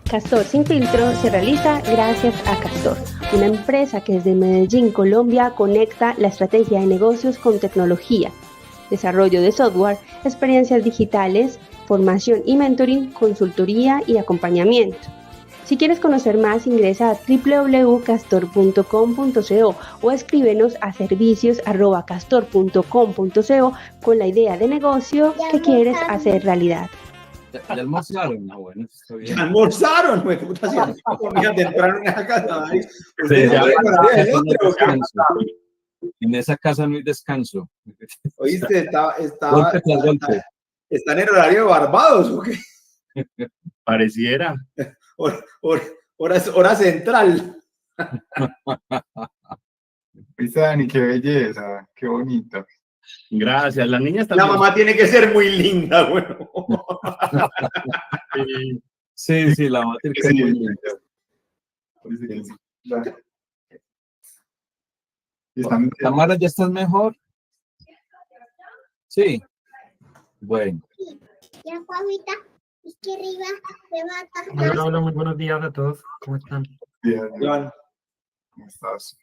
Castor Sin Filtro se realiza gracias a Castor, una empresa que desde Medellín, Colombia, conecta la estrategia de negocios con tecnología, desarrollo de software, experiencias digitales, formación y mentoring, consultoría y acompañamiento. Si quieres conocer más, ingresa a www.castor.com.co o escríbenos a servicios@castor.com.co con la idea de negocio que quieres hacer realidad. ¿Ya almorzaron? No, bueno, está bien. ¿Ya almorzaron? Güey, puta, si comían temprano en esa casa. Sí, en esa casa no hay descanso. Oíste, Golpe tras golpe. ¿Está en el horario de Barbados o qué? Pareciera. Hora central. ¿Viste, Dani? Qué belleza, qué bonita. Gracias, la niña está. La mamá tiene que ser muy linda, bueno. Sí, la mamá tiene que ser muy linda. Tamara, ¿ya estás mejor? Sí. Bueno. Ya, Juanita, es que arriba se va a Hola, muy buenos días a todos. ¿Cómo están? Bien, ¿cómo estás?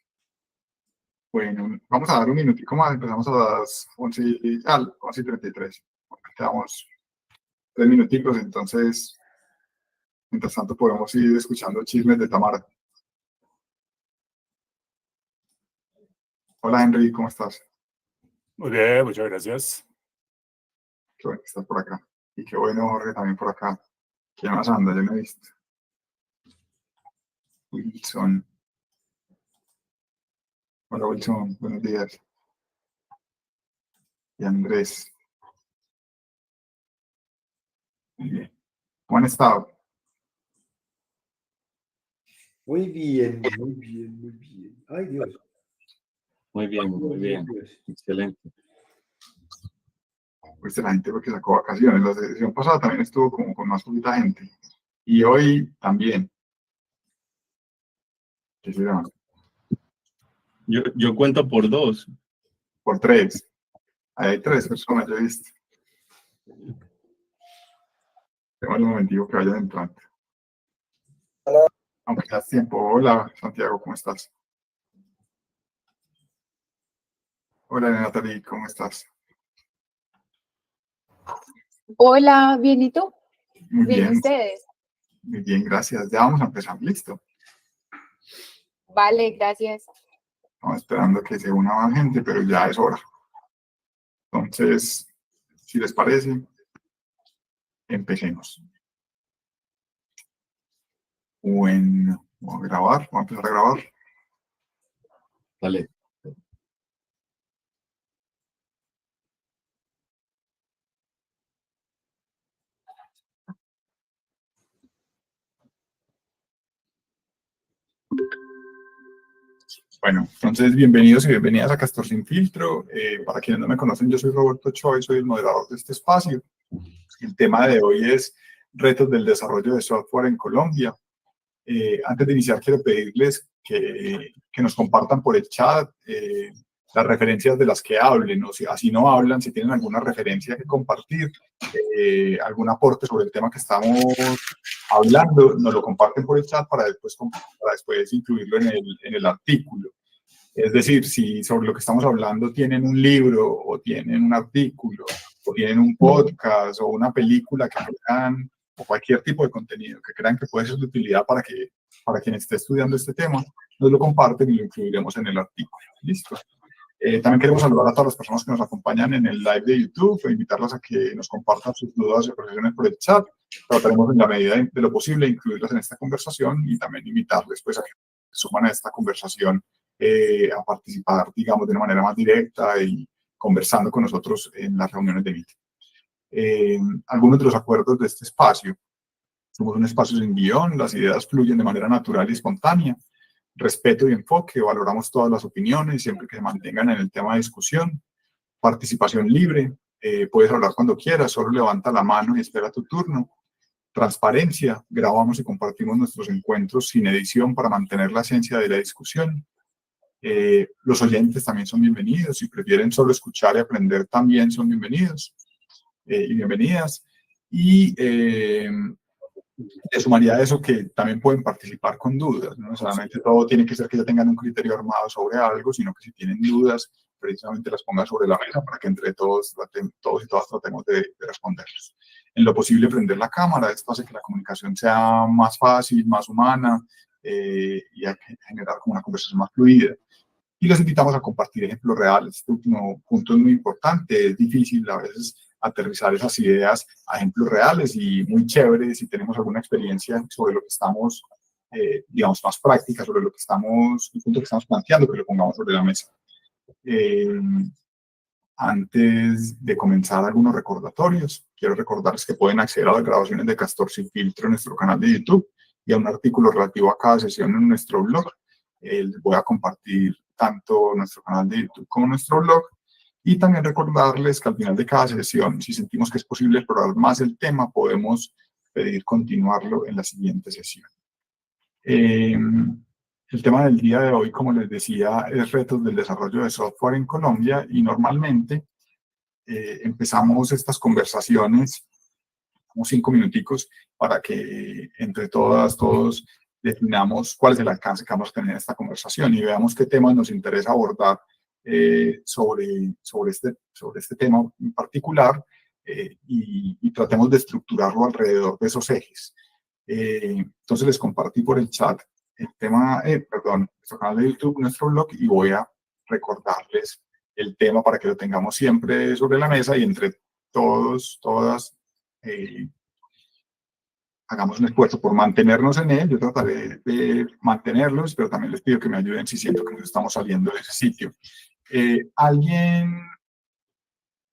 Bueno, vamos a dar un minutico más. Empezamos a las 11:33. Quedamos 3 minuticos, entonces, mientras tanto podemos ir escuchando chismes de Tamara. Hola, Henry, ¿cómo estás? Muy bien, muchas gracias. Qué bueno que estás por acá. Y qué bueno, Jorge, también por acá. ¿Quién más anda? Yo no he visto. Wilson. Hola, Wilson. Buenos días. Y Andrés. Muy bien. ¿Cómo han estado? Muy bien. Ay, Dios. Muy bien. Excelente. Pues la gente porque sacó vacaciones. La sesión pasada también estuvo como con más poquita gente. Y hoy también. ¿Qué se llama? Yo cuento por 2. Por 3. Ahí hay 3 personas, ya viste. Tengo un momentico que vayan entrando. Hola. Aunque ya es tiempo. Hola, Santiago, ¿cómo estás? Hola, Natalie, ¿cómo estás? Hola, ¿bien y tú? Muy ¿Bien bien. ustedes? Muy bien, gracias. Ya vamos a empezar. Listo. Vale, gracias. Estamos esperando que se una más gente, pero ya es hora. Entonces, si les parece, empecemos. Bueno, vamos a empezar a grabar. Dale. Bueno, entonces bienvenidos y bienvenidas a Castor Sin Filtro. Para quienes no me conocen, yo soy Roberto Choi, soy el moderador de este espacio. El tema de hoy es retos del desarrollo de software en Colombia. Antes de iniciar, quiero pedirles que nos compartan por el chat las referencias de las que hablen, o si así no hablan, si tienen alguna referencia que compartir, algún aporte sobre el tema que estamos hablando, nos lo comparten por el chat para después incluirlo en el artículo. Es decir, si sobre lo que estamos hablando tienen un libro o tienen un artículo o tienen un podcast o una película que crean, o cualquier tipo de contenido que crean que puede ser de utilidad para quien esté estudiando este tema, nos lo comparten y lo incluiremos en el artículo. ¿Listo? También queremos saludar a todas las personas que nos acompañan en el live de YouTube e invitarlas a que nos compartan sus dudas y apreciaciones por el chat. Trataremos en la medida de lo posible incluirlas en esta conversación y también invitarles pues, a que se suman a esta conversación, a participar, digamos, de una manera más directa y conversando con nosotros en las reuniones de Meeting. Algunos de los acuerdos de este espacio. Somos un espacio sin guión, las ideas fluyen de manera natural y espontánea. Respeto y enfoque, valoramos todas las opiniones siempre que se mantengan en el tema de discusión. Participación libre, puedes hablar cuando quieras, solo levanta la mano y espera tu turno. Transparencia, grabamos y compartimos nuestros encuentros sin edición para mantener la esencia de la discusión. Los oyentes también son bienvenidos, si prefieren solo escuchar y aprender también son bienvenidos y bienvenidas. Y Le sumaría a eso que también pueden participar con dudas, no solamente todo tiene que ser que ya tengan un criterio armado sobre algo, sino que si tienen dudas, precisamente las pongan sobre la mesa para que entre todos y todas tratemos de responderlas. En lo posible prender la cámara, esto hace que la comunicación sea más fácil, más humana y a generar como una conversación más fluida. Y los invitamos a compartir ejemplos reales. Este último punto es muy importante, es difícil a veces aterrizar esas ideas a ejemplos reales y muy chévere si tenemos alguna experiencia sobre lo que estamos, digamos, más práctica, sobre lo que estamos, el punto que estamos planteando, que lo pongamos sobre la mesa. Antes de comenzar algunos recordatorios, quiero recordarles que pueden acceder a las grabaciones de Castor Sin Filtro en nuestro canal de YouTube y a un artículo relativo a cada sesión en nuestro blog. Les voy a compartir tanto nuestro canal de YouTube como nuestro blog. Y también recordarles que al final de cada sesión, si sentimos que es posible explorar más el tema, podemos pedir continuarlo en la siguiente sesión. El tema del día de hoy, como les decía, es retos del desarrollo de software en Colombia y normalmente empezamos estas conversaciones, como 5 minuticos, para que entre todas, todos definamos cuál es el alcance que vamos a tener en esta conversación y veamos qué temas nos interesa abordar sobre este tema en particular y tratemos de estructurarlo alrededor de esos ejes. Entonces les compartí por el chat el tema, nuestro canal de YouTube, nuestro blog, y voy a recordarles el tema para que lo tengamos siempre sobre la mesa y entre todos, todas, hagamos un esfuerzo por mantenernos en él. Yo trataré de mantenerlos, pero también les pido que me ayuden si siento que nos estamos saliendo de ese sitio. ¿Alguien,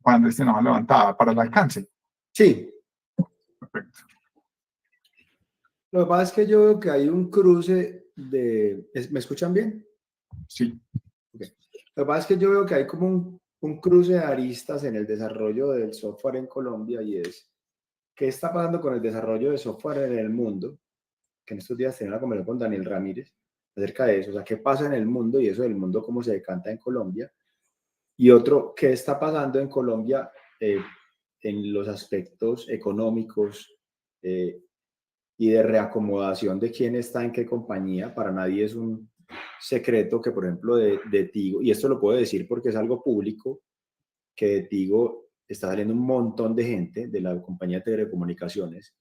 Juan Andrés, tiene la mano levantada para el alcance? Sí. Perfecto. Lo que pasa es que yo veo que hay un cruce de... ¿Me escuchan bien? Sí. Okay. Lo que pasa es que yo veo que hay como un cruce de aristas en el desarrollo del software en Colombia y es ¿qué está pasando con el desarrollo de software en el mundo? Que en estos días tenía una conversación con Daniel Ramírez acerca de eso, o sea, ¿qué pasa en el mundo y eso del mundo cómo se decanta en Colombia? Y otro, ¿qué está pasando en Colombia en los aspectos económicos y de reacomodación de quién está en qué compañía? Para nadie es un secreto que, por ejemplo, de Tigo, y esto lo puedo decir porque es algo público, que de Tigo está saliendo un montón de gente de la compañía de telecomunicaciones,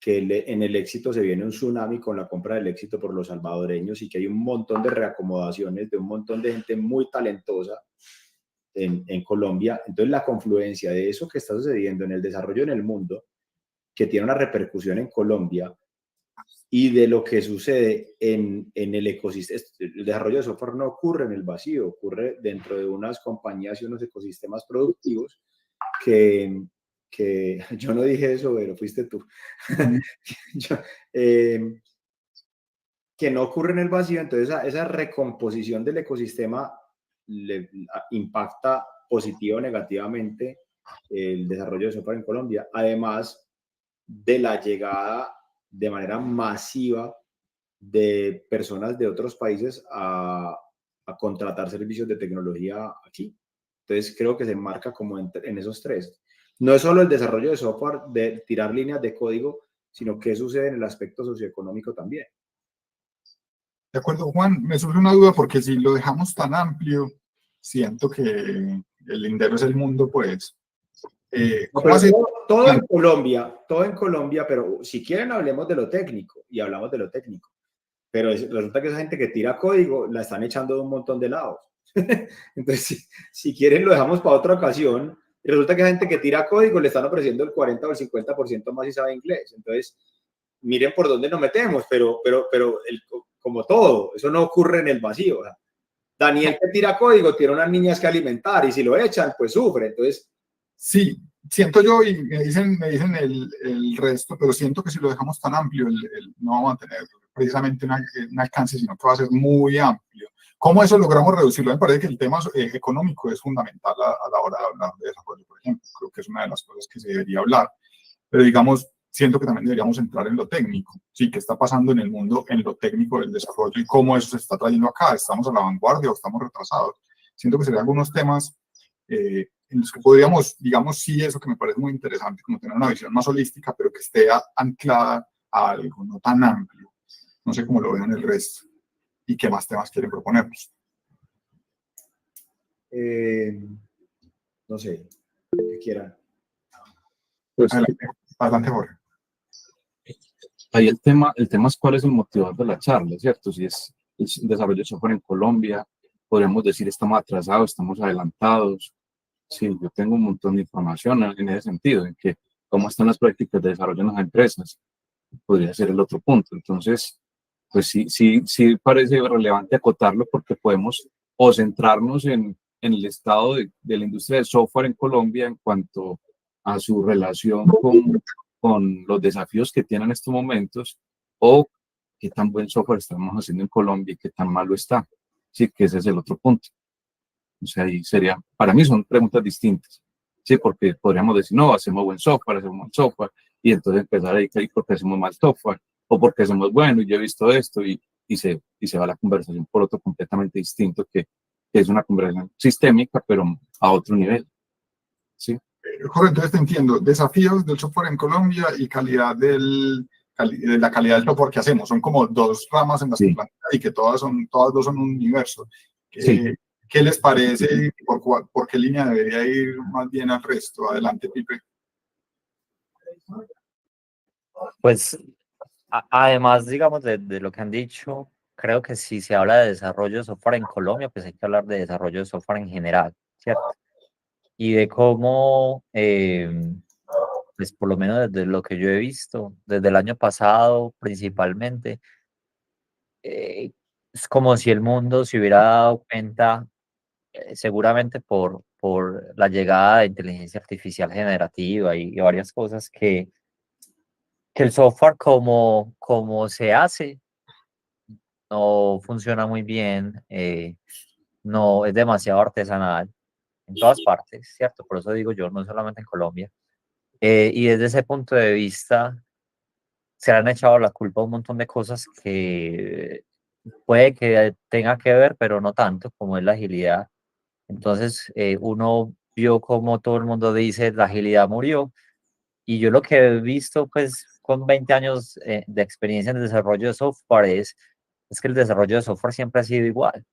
que en el éxito se viene un tsunami con la compra del éxito por los salvadoreños y que hay un montón de reacomodaciones de un montón de gente muy talentosa en Colombia. Entonces la confluencia de eso que está sucediendo en el desarrollo en el mundo, que tiene una repercusión en Colombia, y de lo que sucede en el ecosistema. El desarrollo de software no ocurre en el vacío, ocurre dentro de unas compañías y unos ecosistemas productivos que yo no dije eso, pero fuiste tú, que no ocurre en el vacío. Entonces esa recomposición del ecosistema le impacta positivo o negativamente el desarrollo de software en Colombia, además de la llegada de manera masiva de personas de otros países a contratar servicios de tecnología aquí. Entonces creo que se enmarca como en esos tres. No es solo el desarrollo de software, de tirar líneas de código, sino qué sucede en el aspecto socioeconómico también. De acuerdo, Juan, me surge una duda porque si lo dejamos tan amplio, siento que el lindero es el mundo, pues. Todo en Colombia, pero si quieren hablemos de lo técnico y hablamos de lo técnico. Pero resulta que esa gente que tira código la están echando de un montón de lados. Entonces, si quieren lo dejamos para otra ocasión. Y resulta que esa gente que tira código le están ofreciendo el 40 o el 50% más si sabe inglés. Entonces, miren por dónde nos metemos, pero como todo, eso no ocurre en el vacío. ¿Verdad? Daniel que tira código tiene unas niñas que alimentar y si lo echan, pues sufre. Entonces, sí, siento yo, y me dicen el resto, pero siento que si lo dejamos tan amplio, no vamos a tener precisamente un alcance, sino que va a ser muy amplio. ¿Cómo eso logramos reducirlo? Me parece que el tema económico es fundamental a la hora de hablar de desarrollo, por ejemplo. Creo que es una de las cosas que se debería hablar. Pero digamos, siento que también deberíamos entrar en lo técnico. Sí, ¿qué está pasando en el mundo en lo técnico del desarrollo y cómo eso se está trayendo acá? ¿Estamos a la vanguardia o estamos retrasados? Siento que serían algunos temas en los que podríamos, digamos, sí, eso que me parece muy interesante, como tener una visión más holística, pero que esté anclada a algo no tan amplio. No sé cómo lo ven el resto y qué más temas quieren proponernos. No sé, que quieran. Pues, Adelante, Jorge. ahí el tema es cuál es el motivador de la charla, ¿cierto? Si es el desarrollo de software en Colombia, podríamos decir estamos atrasados, estamos adelantados. Sí, yo tengo un montón de información en ese sentido, en que cómo están las prácticas de desarrollo en las empresas, podría ser el otro punto. Entonces, pues sí parece relevante acotarlo porque podemos o centrarnos en el estado de la industria de software en Colombia en cuanto a su relación con los desafíos que tienen en estos momentos, o qué tan buen software estamos haciendo en Colombia y qué tan malo está. Sí, que ese es el otro punto. O sea, ahí sería, para mí son preguntas distintas. Sí, porque podríamos decir, no, hacemos buen software, y entonces empezar ahí, porque hacemos mal software, o porque hacemos bueno, y yo he visto esto, y se va la conversación por otro completamente distinto, que es una conversación sistémica, pero a otro nivel. ¿Sí? Jorge, entonces te entiendo. Desafíos del software en Colombia y calidad de la calidad del software que hacemos. Son como dos ramas en las que plantea y que todas dos son un universo. ¿Qué les parece? ¿Por qué línea debería ir más bien al resto? Adelante, Pipe. Pues, además, digamos, de lo que han dicho, creo que si se habla de desarrollo de software en Colombia, pues hay que hablar de desarrollo de software en general, ¿cierto? Y de cómo, pues por lo menos desde lo que yo he visto, desde el año pasado principalmente, es como si el mundo se hubiera dado cuenta, seguramente por la llegada de inteligencia artificial generativa y varias cosas, que el software como se hace no funciona muy bien, no es demasiado artesanal en todas partes, ¿cierto? Por eso digo yo, no solamente en Colombia. Y desde ese punto de vista, se le han echado la culpa a un montón de cosas que puede que tenga que ver, pero no tanto, como es la agilidad. Entonces, uno vio como todo el mundo dice, la agilidad murió. Y yo lo que he visto, pues, con 20 años de experiencia en el desarrollo de software es que el desarrollo de software siempre ha sido igual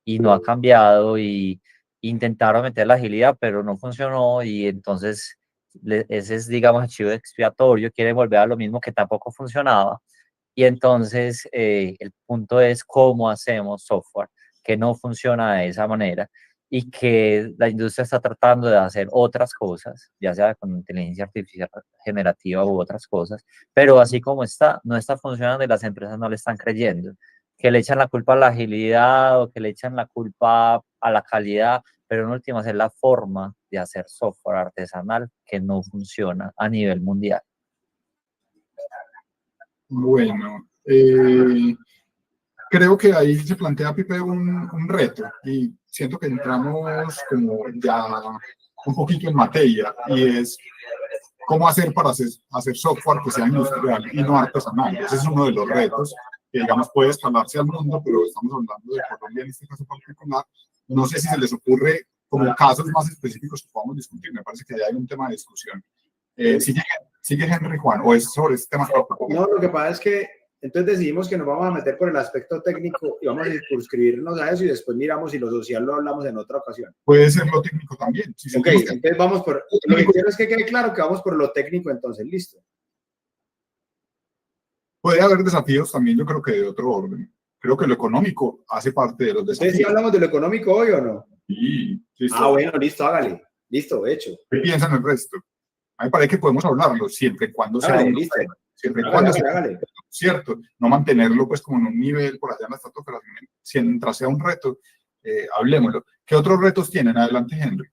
y no ha cambiado, y intentaron meter la agilidad, pero no funcionó, y entonces ese es, digamos, el chivo expiatorio, quieren volver a lo mismo que tampoco funcionaba. Y entonces el punto es cómo hacemos software que no funciona de esa manera y que la industria está tratando de hacer otras cosas, ya sea con inteligencia artificial generativa u otras cosas, pero así como está, no está funcionando y las empresas no le están creyendo, que le echan la culpa a la agilidad o que le echan la culpa a la calidad, pero en últimas es la forma de hacer software artesanal que no funciona a nivel mundial. Bueno, creo que ahí se plantea, Pipe, un reto, y siento que entramos como ya un poquito en materia, y es cómo hacer para hacer software que sea industrial y no artesanal. Ese es uno de los retos que, digamos, puede escalarse al mundo, pero estamos hablando de Colombia en este caso particular. No sé si se les ocurre como casos más específicos que podamos discutir. Me parece que ya hay un tema de discusión. Sigue Henry, Juan, o es sobre este tema. No, lo que pasa es que entonces decidimos que nos vamos a meter por el aspecto técnico y vamos a circunscribirnos a eso, y después miramos si lo social lo hablamos en otra ocasión. Puede ser lo técnico también. Si ok, entonces vamos por... Lo que quiero es que quede claro que vamos por lo técnico, entonces, listo. Puede haber desafíos también, yo creo que de otro orden. Creo que lo económico hace parte de los desafíos. ¿Sí hablamos de lo económico hoy o no? Sí, listo. Ah, bueno, listo, hágale. Listo, hecho. ¿Qué piensan el resto? A mí me parece que podemos hablarlo siempre y cuando sea listo. Siempre y cuando sea cierto, no mantenerlo pues como en un nivel por allá en la estratosfera, mientras sea un reto, hablemoslo. ¿Qué otros retos tienen? Adelante, Henry.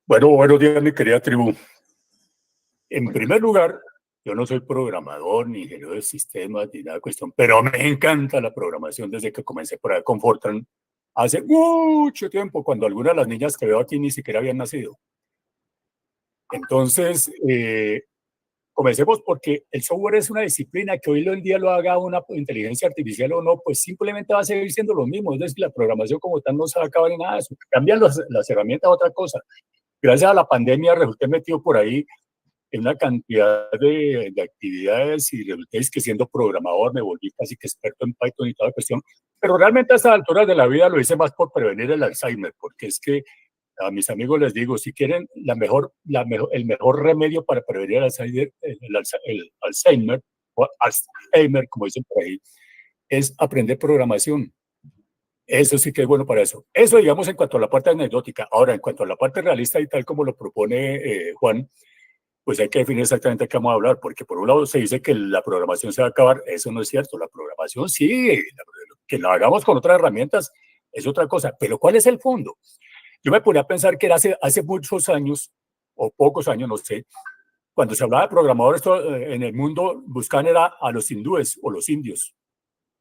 Bueno, buenos días, mi querida tribu. En primer lugar, yo no soy programador ni ingeniero de sistemas ni nada de cuestión, pero me encanta la programación desde que comencé por ahí con Fortran hace mucho tiempo, cuando algunas de las niñas que veo aquí ni siquiera habían nacido. Entonces, comencemos porque el software es una disciplina que hoy en día lo haga una inteligencia artificial o no, pues simplemente va a seguir siendo lo mismo. Es decir, la programación como tal no se va a acabar en nada de eso. Cambian las herramientas a otra cosa. Gracias a la pandemia resulté metido por ahí en una cantidad de actividades y resulté que siendo programador me volví casi que experto en Python y toda la cuestión, pero realmente a estas alturas de la vida lo hice más por prevenir el Alzheimer, porque es que a mis amigos les digo, si quieren el mejor remedio para prevenir el Alzheimer, o Alzheimer, como dicen por ahí, es aprender programación. Eso sí que es bueno para eso. Eso, digamos, en cuanto a la parte anecdótica. Ahora, en cuanto a la parte realista y tal como lo propone Juan, pues hay que definir exactamente qué vamos a hablar, porque por un lado se dice que la programación se va a acabar. Eso no es cierto. La programación sí, que la hagamos con otras herramientas es otra cosa. Pero ¿cuál es el fondo? Yo me ponía a pensar que era hace muchos años, o pocos años, no sé, cuando se hablaba de programadores en el mundo, buscaban era a los hindúes o los indios.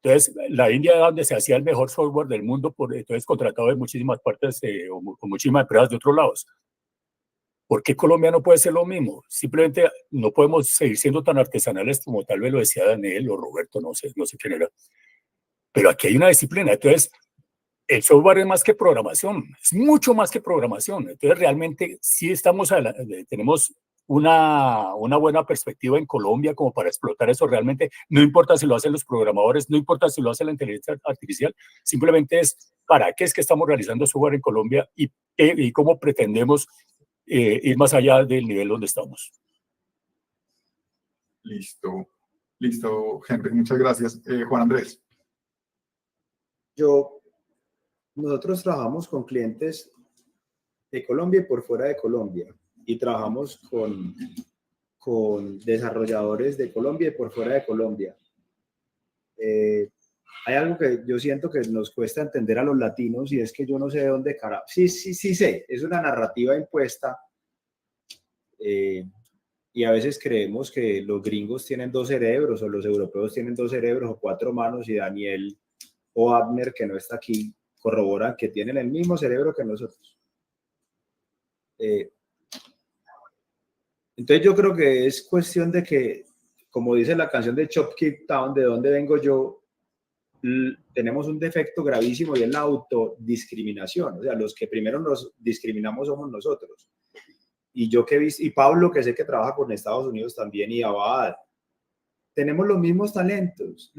Entonces, la India era donde se hacía el mejor software del mundo, entonces contratado de muchísimas partes o muchísimas empresas de otros lados. ¿Por qué Colombia no puede ser lo mismo? Simplemente no podemos seguir siendo tan artesanales como tal vez lo decía Daniel o Roberto, no sé quién era. Pero aquí hay una disciplina. Entonces, el software es más que programación, es mucho más que programación. Entonces, realmente sí tenemos una buena perspectiva en Colombia como para explotar eso realmente. No importa si lo hacen los programadores, no importa si lo hace la inteligencia artificial, simplemente es para qué es que estamos realizando software en Colombia y cómo pretendemos ir más allá del nivel donde estamos. Listo, Henry, muchas gracias. Juan Andrés. Nosotros trabajamos con clientes de Colombia y por fuera de Colombia, y trabajamos con desarrolladores de Colombia y por fuera de Colombia. Hay algo que yo siento que nos cuesta entender a los latinos, y es que yo no sé de dónde carajo. Sí sé, es una narrativa impuesta, y a veces creemos que los gringos tienen 2 cerebros, o los europeos tienen 2 cerebros o 4 manos, y Daniel o Abner, que no está aquí, corroboran que tienen el mismo cerebro que nosotros. Entonces yo creo que es cuestión de que, como dice la canción de Chop Keep Town, de donde vengo yo, tenemos un defecto gravísimo, y es la autodiscriminación. O sea, los que primero nos discriminamos somos nosotros. Y yo que he visto, y Pablo, que sé que trabaja con Estados Unidos también, y Abad, tenemos los mismos talentos.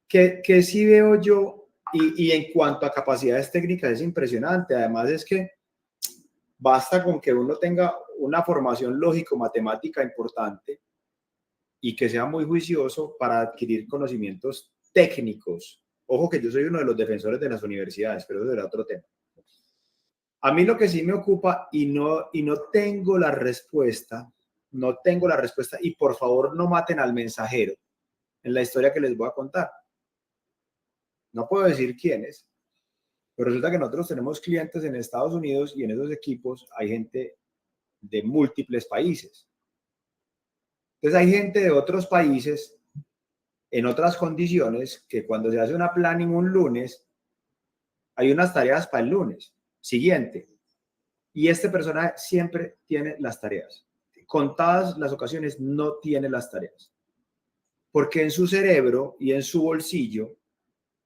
Que sí veo yo, y en cuanto a capacidades técnicas es impresionante. Además es que basta con que uno tenga una formación lógico-matemática importante y que sea muy juicioso para adquirir conocimientos técnicos. Ojo que yo soy uno de los defensores de las universidades, pero eso será otro tema. A mí lo que sí me ocupa, y no tengo la respuesta, y por favor no maten al mensajero en la historia que les voy a contar. No puedo decir quién es, pero resulta que nosotros tenemos clientes en Estados Unidos, y en esos equipos hay gente de múltiples países. Entonces hay gente de otros países en otras condiciones que cuando se hace una planning un lunes, hay unas tareas para el lunes siguiente. Y este personaje siempre tiene las tareas. Contadas las ocasiones no tiene las tareas. Porque en su cerebro y en su bolsillo,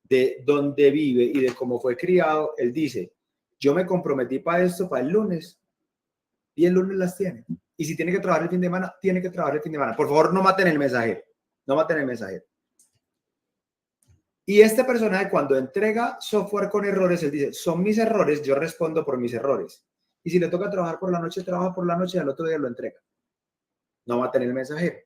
de donde vive y de cómo fue criado, él dice, yo me comprometí para esto, para el lunes, y el lunes las tiene. Y si tiene que trabajar el fin de semana, tiene que trabajar el fin de semana. Por favor, no maten el mensajero. Y este personaje, cuando entrega software con errores, él dice, son mis errores, yo respondo por mis errores. Y si le toca trabajar por la noche, trabaja por la noche, y al otro día lo entrega. No maten el mensajero.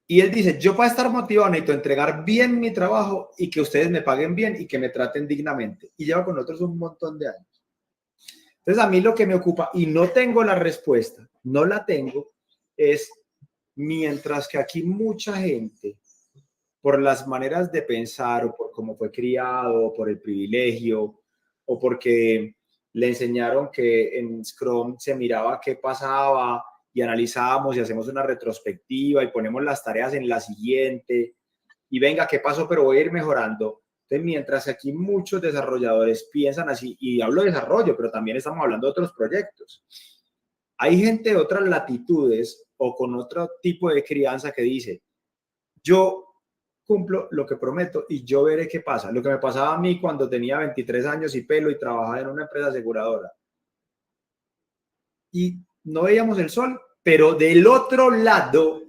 Y él dice, yo para estar motivado necesito entregar bien mi trabajo y que ustedes me paguen bien y que me traten dignamente. Y lleva con nosotros un montón de años. Entonces a mí lo que me ocupa, y no tengo la respuesta, no la tengo, es mientras que aquí mucha gente, por las maneras de pensar o por cómo fue criado, o por el privilegio, o porque le enseñaron que en Scrum se miraba qué pasaba y analizábamos y hacemos una retrospectiva y ponemos las tareas en la siguiente y venga, ¿qué pasó? Pero voy a ir mejorando. Entonces, mientras aquí muchos desarrolladores piensan así, y hablo de desarrollo, pero también estamos hablando de otros proyectos. Hay gente de otras latitudes o con otro tipo de crianza que dice, yo cumplo lo que prometo y yo veré qué pasa. Lo que me pasaba a mí cuando tenía 23 años y pelo y trabajaba en una empresa aseguradora. y no veíamos el sol, pero del otro lado,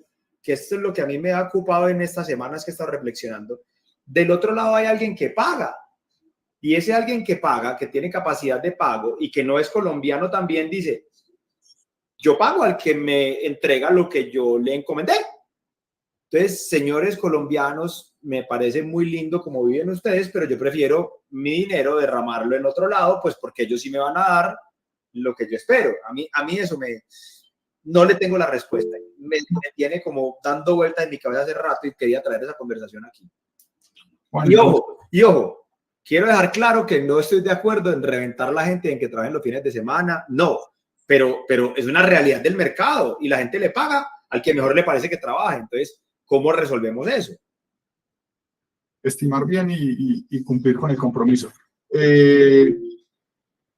que esto es lo que a mí me ha ocupado en estas semanas que he estado reflexionando, del otro lado hay alguien que paga. Y ese alguien que paga, que tiene capacidad de pago y que no es colombiano, también dice, yo pago al que me entrega lo que yo le encomendé. Entonces, señores colombianos, me parece muy lindo como viven ustedes, pero yo prefiero mi dinero derramarlo en otro lado, pues porque ellos sí me van a dar lo que yo espero. A mí eso no le tengo la respuesta. Me tiene como dando vueltas en mi cabeza hace rato y quería traer esa conversación aquí. Bueno, Y ojo, quiero dejar claro que no estoy de acuerdo en reventar la gente en que trabajen los fines de semana, no, pero es una realidad del mercado y la gente le paga al que mejor le parece que trabaje. Entonces, ¿cómo resolvemos eso? estimar bien y cumplir con el compromiso.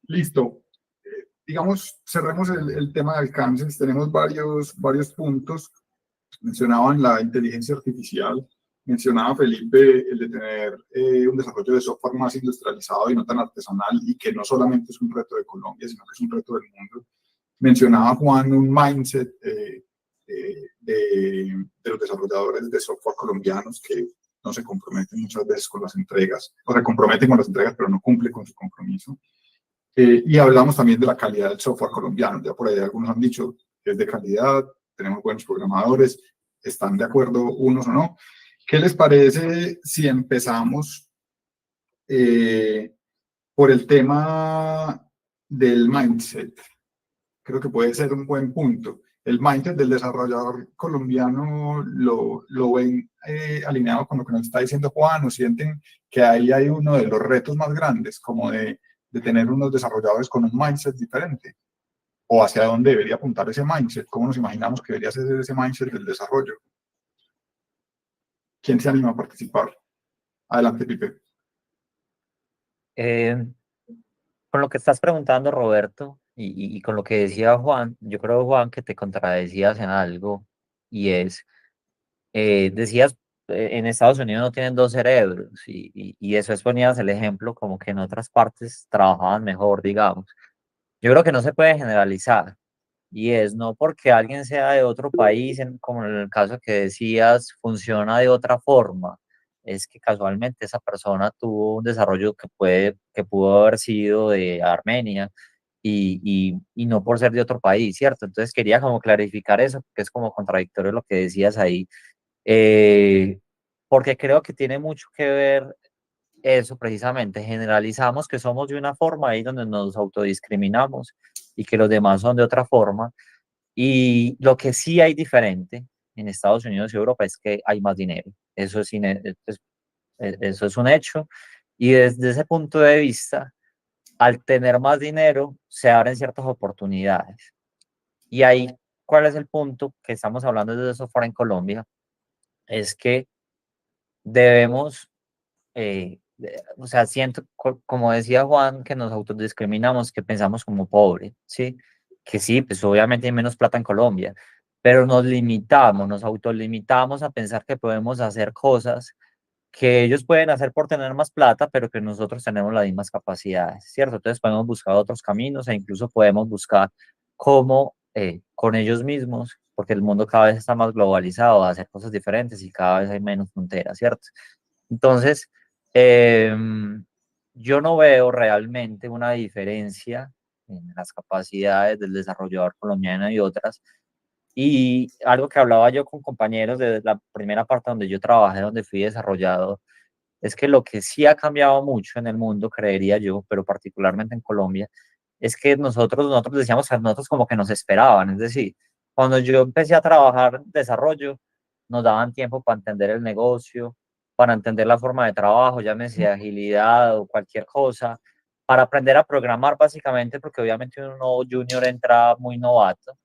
Listo. Digamos, cerremos el tema de alcances. Tenemos varios puntos. Mencionaban la inteligencia artificial, mencionaba Felipe el de tener un desarrollo de software más industrializado y no tan artesanal, y que no solamente es un reto de Colombia, sino que es un reto del mundo. Mencionaba Juan un mindset de los desarrolladores de software colombianos que no se comprometen muchas veces con las entregas, o se comprometen con las entregas, pero no cumplen con su compromiso. Y hablamos también de la calidad del software colombiano. Ya por ahí algunos han dicho que es de calidad, tenemos buenos programadores, están de acuerdo unos o no. ¿Qué les parece si empezamos por el tema del mindset? Creo que puede ser un buen punto. El mindset del desarrollador colombiano lo ven alineado con lo que nos está diciendo Juan, o sienten que ahí hay uno de los retos más grandes, como de tener unos desarrolladores con un mindset diferente, o hacia dónde debería apuntar ese mindset, cómo nos imaginamos que debería ser ese mindset del desarrollo. ¿Quién se anima a participar? Adelante, Pipe. Con lo que estás preguntando, Roberto, y con lo que decía Juan, yo creo, Juan, que te contradecías en algo, y es, decías, en Estados Unidos no tienen dos cerebros, y eso ponías el ejemplo como que en otras partes trabajaban mejor, digamos. Yo creo que no se puede generalizar, y es no porque alguien sea de otro país, como en el caso que decías, funciona de otra forma, es que casualmente esa persona tuvo un desarrollo que pudo haber sido de Armenia y no por ser de otro país, ¿cierto? Entonces quería como clarificar eso, porque es como contradictorio lo que decías ahí, eh, porque creo que tiene mucho que ver eso precisamente. Generalizamos que somos de una forma ahí donde nos autodiscriminamos y que los demás son de otra forma. Y lo que sí hay diferente en Estados Unidos y Europa es que hay más dinero. Eso es un hecho. Y desde ese punto de vista, al tener más dinero, se abren ciertas oportunidades. Y ahí, ¿cuál es el punto que estamos hablando de eso fuera en Colombia? Es que debemos, o sea, siento, como decía Juan, que nos autodiscriminamos, que pensamos como pobre, ¿sí? Que sí, pues obviamente hay menos plata en Colombia, pero nos limitamos, nos autolimitamos a pensar que podemos hacer cosas que ellos pueden hacer por tener más plata, pero que nosotros tenemos las mismas capacidades, ¿cierto? Entonces podemos buscar otros caminos e incluso podemos buscar cómo con ellos mismos, porque el mundo cada vez está más globalizado, hacer cosas diferentes y cada vez hay menos fronteras, ¿cierto? Entonces, yo no veo realmente una diferencia en las capacidades del desarrollador colombiano y otras. Y algo que hablaba yo con compañeros de la primera parte donde yo trabajé, donde fui desarrollador, es que lo que sí ha cambiado mucho en el mundo, creería yo, pero particularmente en Colombia, es que nosotros decíamos a nosotros como que nos esperaban. Es decir, cuando yo empecé a trabajar en desarrollo, nos daban tiempo para entender el negocio, para entender la forma de trabajo, llámese agilidad o cualquier cosa, para aprender a programar básicamente, porque obviamente uno junior entra muy novato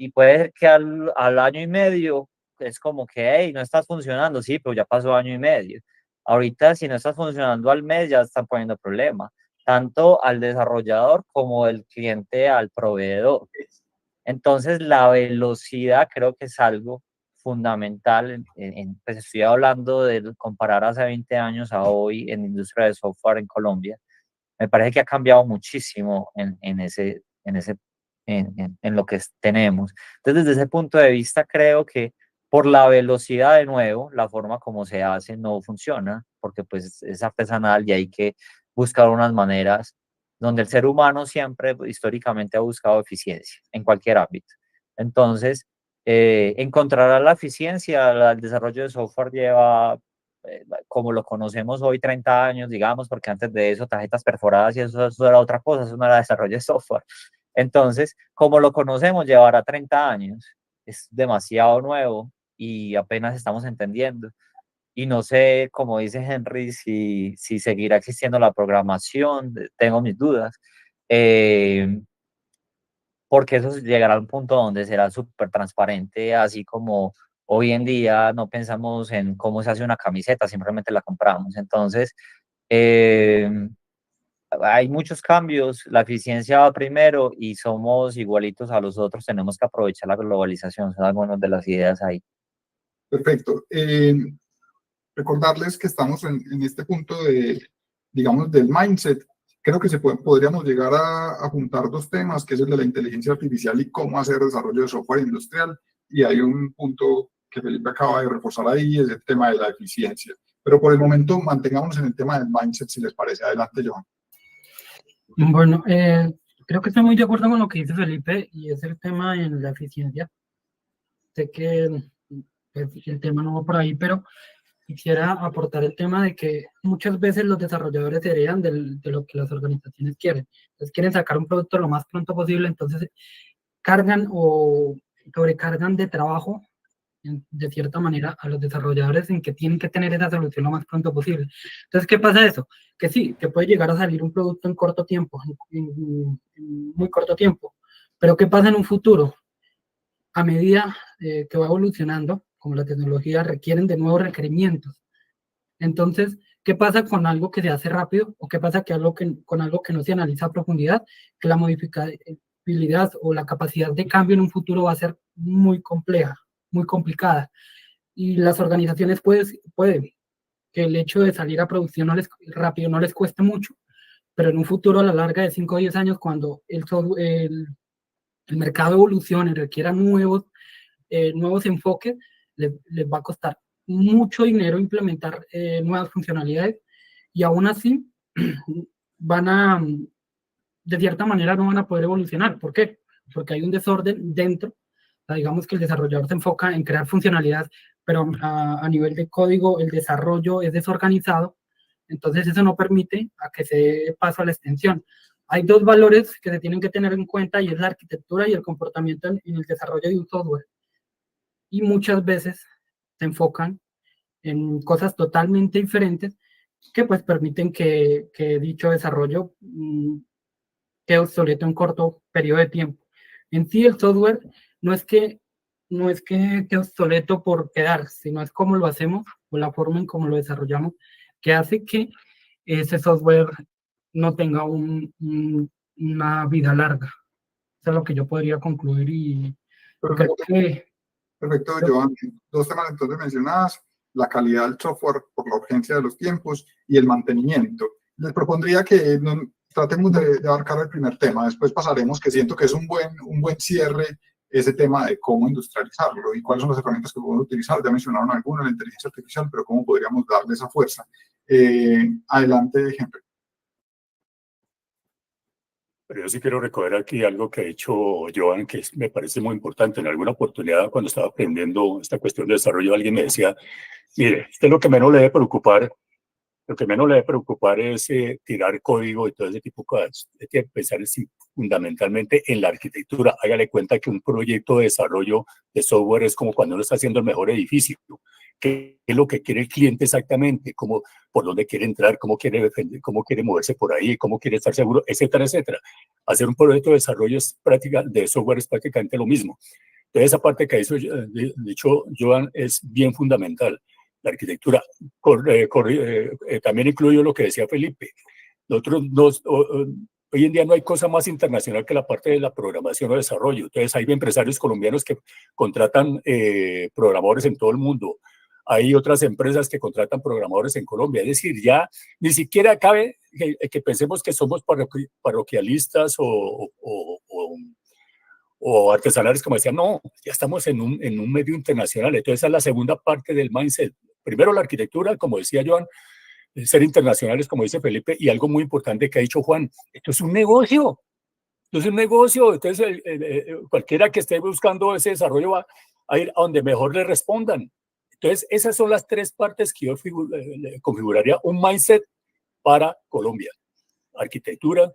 y puede ser que al año y medio es como que, hey, no estás funcionando, sí, pero ya pasó año y medio. Ahorita, si no estás funcionando al mes, ya están poniendo problema, tanto al desarrollador como el cliente al proveedor. Entonces, la velocidad creo que es algo fundamental. Pues estoy hablando de comparar hace 20 años a hoy en la industria de software en Colombia. Me parece que ha cambiado muchísimo en ese en lo que tenemos. Entonces, desde ese punto de vista, creo que por la velocidad, de nuevo, la forma como se hace no funciona, porque pues es artesanal y hay que buscar unas maneras donde el ser humano siempre históricamente ha buscado eficiencia en cualquier ámbito. Entonces, encontrar la eficiencia, el desarrollo de software lleva, como lo conocemos hoy, 30 años, digamos, porque antes de eso, tarjetas perforadas y eso era otra cosa, eso no era desarrollo de software. Entonces, como lo conocemos, llevará 30 años, es demasiado nuevo y apenas estamos entendiendo. Y no sé, como dice Henry, si seguirá existiendo la programación, tengo mis dudas, porque eso llegará a un punto donde será súper transparente, así como hoy en día no pensamos en cómo se hace una camiseta, simplemente la compramos. Entonces, hay muchos cambios, la eficiencia va primero y somos igualitos a los otros, tenemos que aprovechar la globalización, son algunas de las ideas ahí. Perfecto. Recordarles que estamos en este punto de, digamos, del mindset. Creo que podríamos llegar a juntar dos temas, que es el de la inteligencia artificial y cómo hacer desarrollo de software industrial. Y hay un punto que Felipe acaba de reforzar ahí, es el tema de la eficiencia. Pero por el momento mantengámonos en el tema del mindset, si les parece. Adelante, Johan. Bueno, creo que estoy muy de acuerdo con lo que dice Felipe y es el tema en la eficiencia. Sé que el tema no va por ahí, pero quisiera aportar el tema de que muchas veces los desarrolladores heredan de lo que las organizaciones quieren. Entonces quieren sacar un producto lo más pronto posible, entonces cargan o sobrecargan de trabajo de cierta manera a los desarrolladores en que tienen que tener esa solución lo más pronto posible. Entonces, ¿qué pasa eso? Que sí, que puede llegar a salir un producto en corto tiempo, en muy corto tiempo, pero ¿qué pasa en un futuro? A medida que va evolucionando, como la tecnología, requieren de nuevos requerimientos. Entonces, ¿qué pasa con algo que se hace rápido? ¿O qué pasa con algo que no se analiza a profundidad? Que la modificabilidad o la capacidad de cambio en un futuro va a ser muy compleja, muy complicada. Y las organizaciones pueden que el hecho de salir a producción rápido no les cueste mucho, pero en un futuro a la larga de 5 o 10 años, cuando el mercado evolucione y requiera nuevos enfoques, les va a costar mucho dinero implementar nuevas funcionalidades y aún así de cierta manera no van a poder evolucionar. ¿Por qué? Porque hay un desorden dentro. O sea, digamos que el desarrollador se enfoca en crear funcionalidades, pero a nivel de código el desarrollo es desorganizado, entonces eso no permite a que se dé paso a la extensión. Hay dos valores que se tienen que tener en cuenta y es la arquitectura y el comportamiento en el desarrollo de un software. Y muchas veces se enfocan en cosas totalmente diferentes que pues permiten que dicho desarrollo quede obsoleto en corto periodo de tiempo. En sí el software no es que quede obsoleto por quedar, sino es cómo lo hacemos o la forma en cómo lo desarrollamos que hace que ese software no tenga una vida larga. Eso es lo que yo podría concluir y Perfecto. creo que... Perfecto, Joan. Dos temas entonces mencionadas, la calidad del software por la urgencia de los tiempos y el mantenimiento. Les propondría que tratemos de abarcar el primer tema, después pasaremos, que siento que es un buen cierre, ese tema de cómo industrializarlo y cuáles son las herramientas que podemos utilizar. Ya mencionaron algunas, la inteligencia artificial, pero cómo podríamos darle esa fuerza. Adelante, Henry. Pero yo sí quiero recoger aquí algo que ha dicho Joan, que me parece muy importante. En alguna oportunidad, cuando estaba aprendiendo esta cuestión de desarrollo, alguien me decía, mire, usted lo que menos le debe preocupar es tirar código y todo ese tipo de cosas. Hay que pensar fundamentalmente en la arquitectura. Hágale cuenta que un proyecto de desarrollo de software es como cuando uno está haciendo el mejor edificio. ¿Qué es lo que quiere el cliente exactamente? ¿Por dónde quiere entrar? ¿Cómo quiere defender? ¿Cómo quiere moverse por ahí? ¿Cómo quiere estar seguro? Etcétera, etcétera. Hacer un proyecto de desarrollo de software es prácticamente lo mismo. Entonces, esa parte que ha dicho Joan es bien fundamental. La arquitectura. También incluyo lo que decía Felipe. Nosotros hoy en día no hay cosa más internacional que la parte de la programación o desarrollo. Entonces, hay empresarios colombianos que contratan programadores en todo el mundo. Hay otras empresas que contratan programadores en Colombia. Es decir, ya ni siquiera cabe que pensemos que somos parroquialistas o o artesanales, como decían, no, ya estamos en un medio internacional. Entonces esa es la segunda parte del mindset. Primero la arquitectura, como decía Joan, ser internacionales, como dice Felipe, y algo muy importante que ha dicho Juan, esto es un negocio. Esto es un negocio, entonces cualquiera que esté buscando ese desarrollo va a ir a donde mejor le respondan. Entonces esas son las tres partes que yo configuraría un mindset para Colombia. Arquitectura,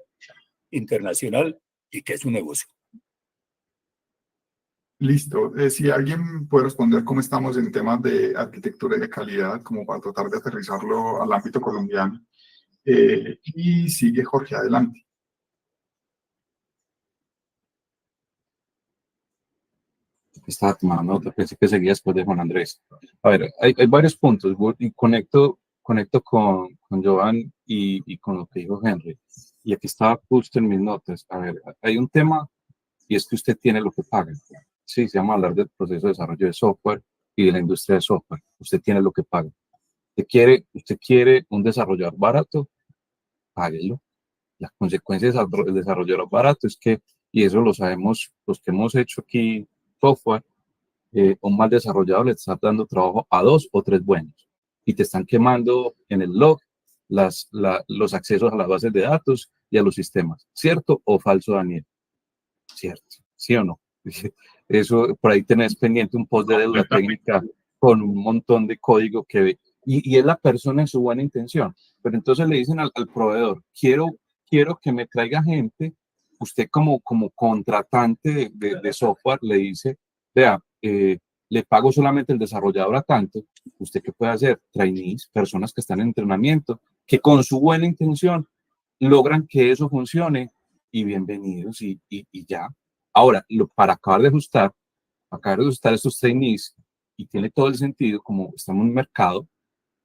internacional y que es un negocio. Listo. Si alguien puede responder cómo estamos en temas de arquitectura y de calidad, como para tratar de aterrizarlo al ámbito colombiano. Y sigue Jorge, adelante. Estaba tomando nota, pensé que seguía después de Juan Andrés. A ver, hay varios puntos y conecto con Joan y con lo que dijo Henry. Y aquí estaba justo en mis notas. A ver, hay un tema y es que usted tiene lo que paga. Sí, se llama hablar del proceso de desarrollo de software y de la industria de software. Usted tiene lo que paga. Usted quiere un desarrollador barato, páguelo. Las consecuencias del desarrollador barato es que, y eso lo sabemos los que hemos hecho aquí software, un mal desarrollador le está dando trabajo a 2 o 3 buenos y te están quemando en el log los accesos a las bases de datos y a los sistemas. ¿Cierto o falso, Daniel? Cierto, ¿sí o no? Eso, por ahí tenés pendiente un post de deuda técnica con un montón de código que ve, y es la persona en su buena intención, pero entonces le dicen al proveedor, quiero que me traiga gente, usted como contratante de software le dice, vea, le pago solamente el desarrollador a tanto, ¿usted qué puede hacer? Trainees, personas que están en entrenamiento, que con su buena intención logran que eso funcione, y bienvenidos y ya. Ahora, para acabar de ajustar estos trainees, y tiene todo el sentido, como estamos en un mercado,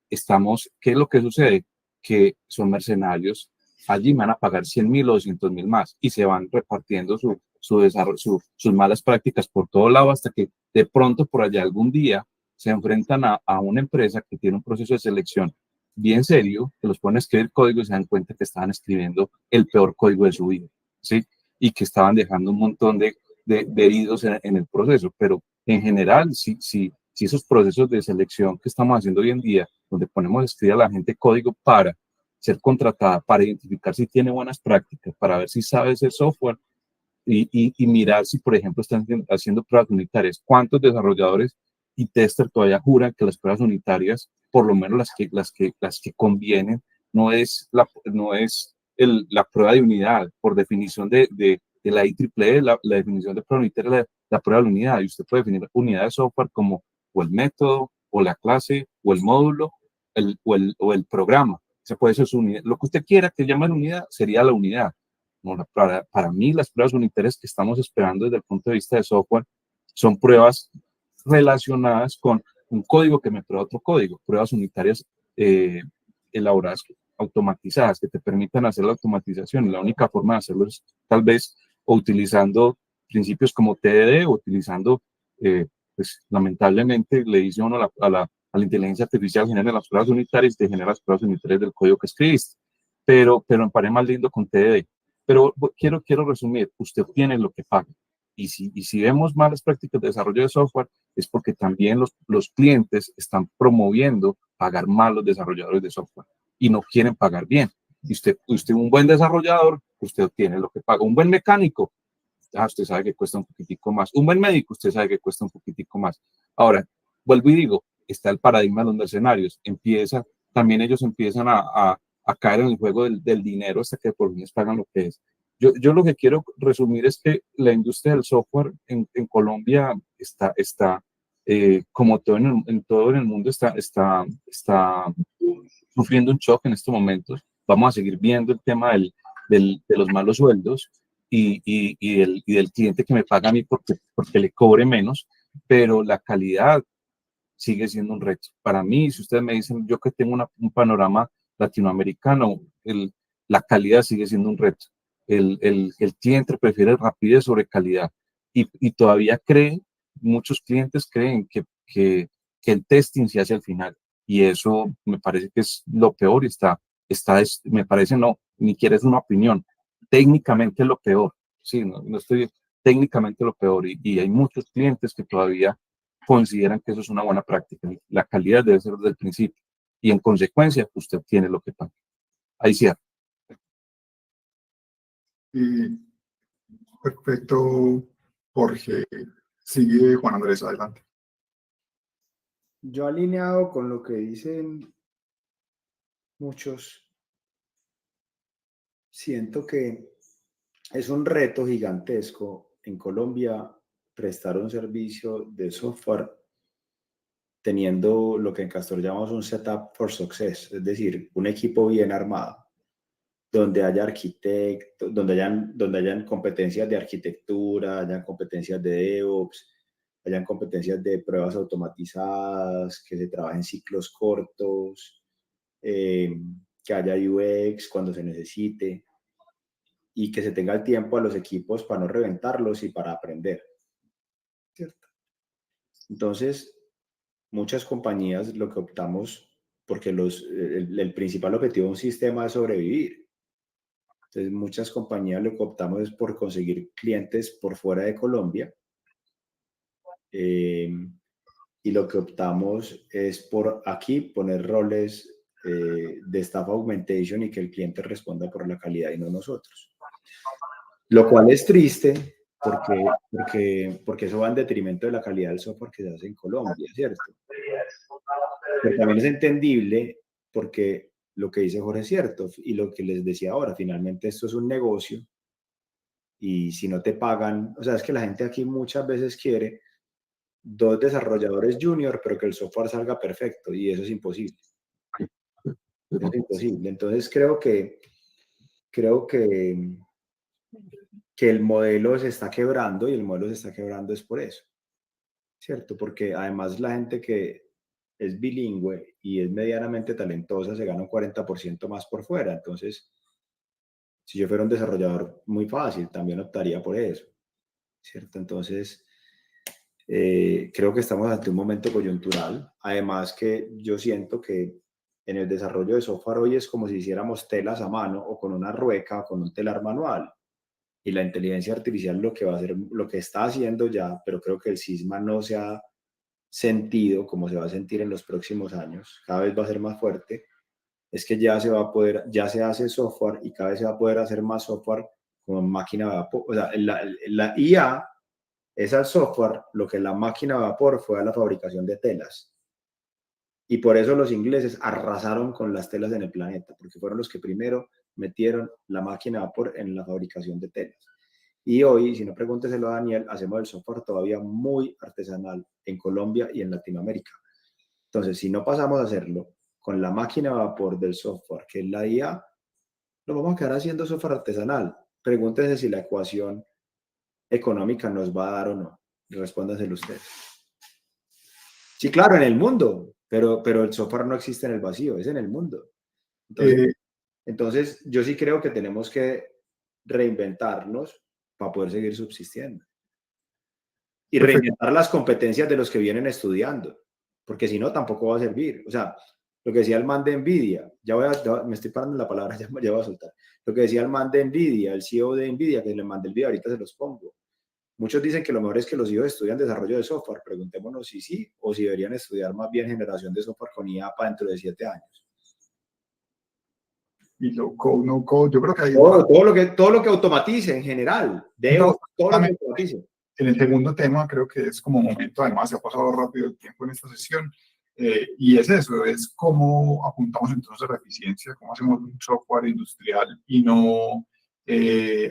¿qué es lo que sucede? Que son mercenarios, allí van a pagar 100.000 o 200.000 más y se van repartiendo sus malas prácticas por todo lado hasta que de pronto por allá algún día se enfrentan a una empresa que tiene un proceso de selección bien serio, que los ponen a escribir código y se dan cuenta que estaban escribiendo el peor código de su vida, ¿sí? Y que estaban dejando un montón de heridos en el proceso, pero en general, si esos procesos de selección que estamos haciendo hoy en día, donde ponemos a escribir a la gente código para ser contratada, para identificar si tiene buenas prácticas, para ver si sabe hacer software y mirar si, por ejemplo, están haciendo pruebas unitarias. ¿Cuántos desarrolladores y testers todavía juran que las pruebas unitarias, por lo menos las que convienen, no es la prueba de unidad? Por definición de la IEEE, la definición de prueba unitaria es la prueba de la unidad, y usted puede definir unidad de software como o el método, o la clase, o el módulo, o el programa. Se puede ser su unidad. Lo que usted quiera que llame unidad sería la unidad. No, para mí, las pruebas unitarias que estamos esperando desde el punto de vista de software son pruebas relacionadas con un código que me prueba otro código, pruebas unitarias elaboradas, automatizadas, que te permitan hacer la automatización. Y la única forma de hacerlo es tal vez o utilizando principios como TDD o utilizando, pues lamentablemente le dice uno a la inteligencia artificial, genera las pruebas unitarias y te genera las pruebas unitarias del código que escribiste. Pero me parece más lindo con TDD. Pero quiero resumir, usted tiene lo que paga. Y si vemos malas prácticas de desarrollo de software, es porque también los clientes están promoviendo pagar mal los desarrolladores de software y no quieren pagar bien. Y usted un buen desarrollador, usted tiene lo que paga. Un buen mecánico, usted sabe que cuesta un poquitico más. Un buen médico, usted sabe que cuesta un poquitico más. Ahora, vuelvo y digo, está el paradigma de los mercenarios. También ellos empiezan a caer en el juego del dinero hasta que por fin les pagan lo que es. Yo lo que quiero resumir es que la industria del software en Colombia está como todo en todo el mundo, está sufriendo un shock en estos momentos. Vamos a seguir viendo el tema de los malos sueldos y del cliente que me paga a mí porque le cobre menos, pero la calidad sigue siendo un reto. Para mí, si ustedes me dicen, yo que tengo un panorama latinoamericano, la calidad sigue siendo un reto. El cliente prefiere rapidez sobre calidad y todavía muchos clientes creen que el testing se hace al final, y eso me parece que es lo peor. Me parece, no, ni siquiera es una opinión, técnicamente es lo peor. Sí, no estoy técnicamente lo peor y hay muchos clientes que todavía consideran que eso es una buena práctica. La calidad debe ser desde el principio y en consecuencia usted tiene lo que paga. Ahí cierra. Perfecto, Jorge. Sigue Juan Andrés, adelante. Yo alineado con lo que dicen muchos, siento que es un reto gigantesco en Colombia prestar un servicio de software teniendo lo que en Castor llamamos un setup for success, es decir, un equipo bien armado, donde haya arquitectos, donde hayan competencias de arquitectura, hayan competencias de DevOps, hayan competencias de pruebas automatizadas, que se trabaje en ciclos cortos, que haya UX cuando se necesite y que se tenga el tiempo a los equipos para no reventarlos y para aprender, ¿cierto? Entonces, muchas compañías lo que optamos, porque el principal objetivo de un sistema es sobrevivir. Entonces, muchas compañías lo que optamos es por conseguir clientes por fuera de Colombia. Y lo que optamos es por aquí poner roles de staff augmentation y que el cliente responda por la calidad y no nosotros. Lo cual es triste porque eso va en detrimento de la calidad del software que se hace en Colombia, ¿cierto? Pero también es entendible porque lo que dice Jorge es cierto y lo que les decía ahora, finalmente esto es un negocio y si no te pagan, o sea, es que la gente aquí muchas veces quiere 2 desarrolladores junior, pero que el software salga perfecto y eso es imposible. Eso es imposible. Entonces creo que el modelo se está quebrando y el modelo se está quebrando es por eso, ¿cierto? Porque además la gente que es bilingüe y es medianamente talentosa se gana un 40% más por fuera. Entonces, si yo fuera un desarrollador muy fácil, también optaría por eso, ¿cierto? Entonces, creo que estamos ante un momento coyuntural. Además que yo siento que en el desarrollo de software hoy es como si hiciéramos telas a mano o con una rueca o con un telar manual. Y la inteligencia artificial lo que va a hacer, lo que está haciendo ya, pero creo que el cisma no se ha sentido como se va a sentir en los próximos años, cada vez va a ser más fuerte, es que ya se va a poder, ya se hace software y cada vez se va a poder hacer más software con máquina de vapor. O sea, la IA es al software lo que la máquina de vapor fue a la fabricación de telas. Y por eso los ingleses arrasaron con las telas en el planeta, porque fueron los que primero metieron la máquina de vapor en la fabricación de telas. Y hoy, si no pregúnteselo a Daniel, hacemos el software todavía muy artesanal en Colombia y en Latinoamérica. Entonces, si no pasamos a hacerlo con la máquina de vapor del software, que es la IA, lo vamos a quedar haciendo software artesanal. Pregúntese si la ecuación económica nos va a dar o no. Respóndaselo ustedes. Sí, claro, en el mundo, pero el software no existe en el vacío, es en el mundo. Entonces, yo sí creo que tenemos que reinventarnos para poder seguir subsistiendo. Y reinventar las competencias de los que vienen estudiando, porque si no, tampoco va a servir. O sea, lo que decía el man de NVIDIA, me estoy parando en la palabra, ya voy a soltar. Lo que decía el man de NVIDIA, el CEO de NVIDIA, que le mandé el video, ahorita se los pongo. Muchos dicen que lo mejor es que los hijos estudian desarrollo de software. Preguntémonos si sí o si deberían estudiar más bien generación de software con IA para dentro de 7 años. Y low code, no code, yo creo que hay todo lo que automatice en general, todo lo que automatice. En el segundo tema creo que es como momento, además se ha pasado rápido el tiempo en esta sesión, y es eso, es cómo apuntamos entonces a la eficiencia, cómo hacemos un software industrial y no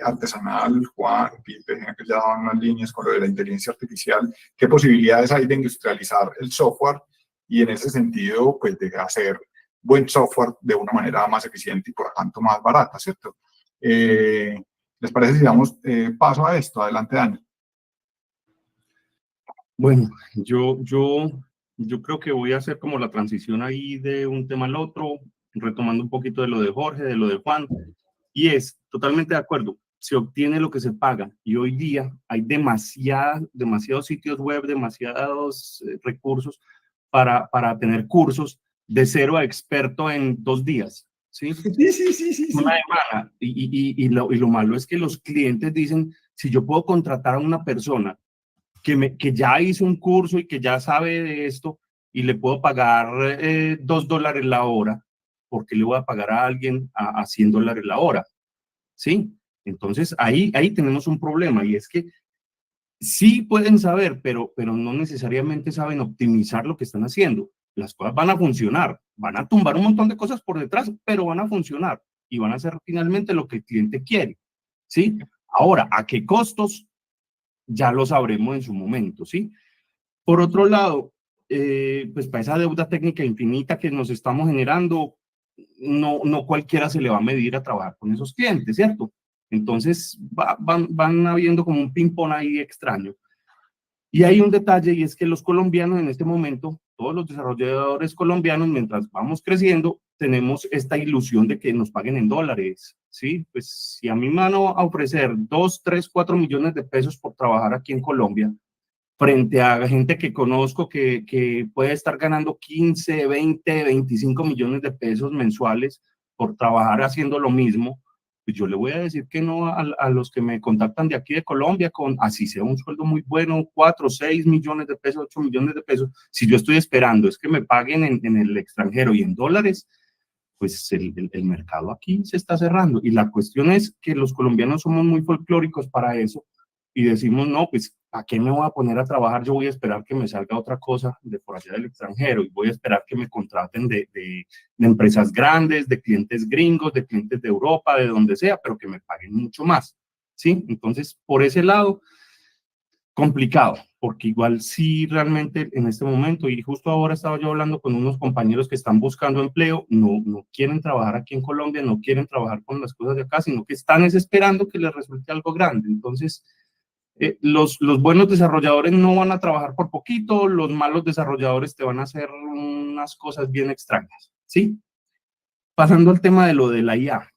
artesanal. Juan, Pipe, que ya daban unas líneas con lo de la inteligencia artificial, qué posibilidades hay de industrializar el software y en ese sentido pues de hacer buen software de una manera más eficiente y por lo tanto más barata, ¿cierto? ¿Les parece si damos paso a esto? Adelante, Dani. Bueno, yo creo que voy a hacer como la transición ahí de un tema al otro, retomando un poquito de lo de Jorge, de lo de Juan, y es totalmente de acuerdo, se obtiene lo que se paga, y hoy día hay demasiados sitios web, demasiados recursos para tener cursos de 0 a experto en 2 días, ¿sí? Sí. Una semana, y lo malo es que los clientes dicen, Si yo puedo contratar a una persona que ya hizo un curso y que ya sabe de esto y le puedo pagar $2 la hora, ¿por qué le voy a pagar a alguien a $100 la hora? ¿Sí? Entonces ahí tenemos un problema, y es que sí pueden saber, pero no necesariamente saben optimizar lo que están haciendo. Las cosas van a funcionar, van a tumbar un montón de cosas por detrás, pero van a funcionar y van a hacer finalmente lo que el cliente quiere, ¿sí? Ahora, ¿a qué costos? Ya lo sabremos en su momento, ¿sí? Por otro lado, pues para esa deuda técnica infinita que nos estamos generando, no cualquiera se le va a medir a trabajar con esos clientes, ¿cierto? Entonces van habiendo como un ping-pong ahí extraño. Y hay un detalle, y es que los colombianos en este momento, todos los desarrolladores colombianos, mientras vamos creciendo, tenemos esta ilusión de que nos paguen en dólares, ¿sí? Pues si a mí me van a ofrecer 2, 3, 4 millones de pesos por trabajar aquí en Colombia, frente a gente que conozco que puede estar ganando 15, 20, 25 millones de pesos mensuales por trabajar haciendo lo mismo, pues yo le voy a decir que no a los que me contactan de aquí de Colombia, con así sea un sueldo muy bueno, 4, 6 millones de pesos, 8 millones de pesos. Si yo estoy esperando es que me paguen en el extranjero y en dólares, pues el mercado aquí se está cerrando. Y la cuestión es que los colombianos somos muy folclóricos para eso, y decimos, no, pues, ¿a qué me voy a poner a trabajar? Yo voy a esperar que me salga otra cosa de por allá del extranjero, y voy a esperar que me contraten de empresas grandes, de clientes gringos, de clientes de Europa, de donde sea, pero que me paguen mucho más, ¿sí? Entonces, por ese lado, complicado, porque igual sí realmente en este momento, y justo ahora estaba yo hablando con unos compañeros que están buscando empleo, no quieren trabajar aquí en Colombia, no quieren trabajar con las cosas de acá, sino que están esperando que les resulte algo grande. Entonces, los buenos desarrolladores no van a trabajar por poquito, los malos desarrolladores te van a hacer unas cosas bien extrañas, ¿sí? Pasando al tema de lo de la IA,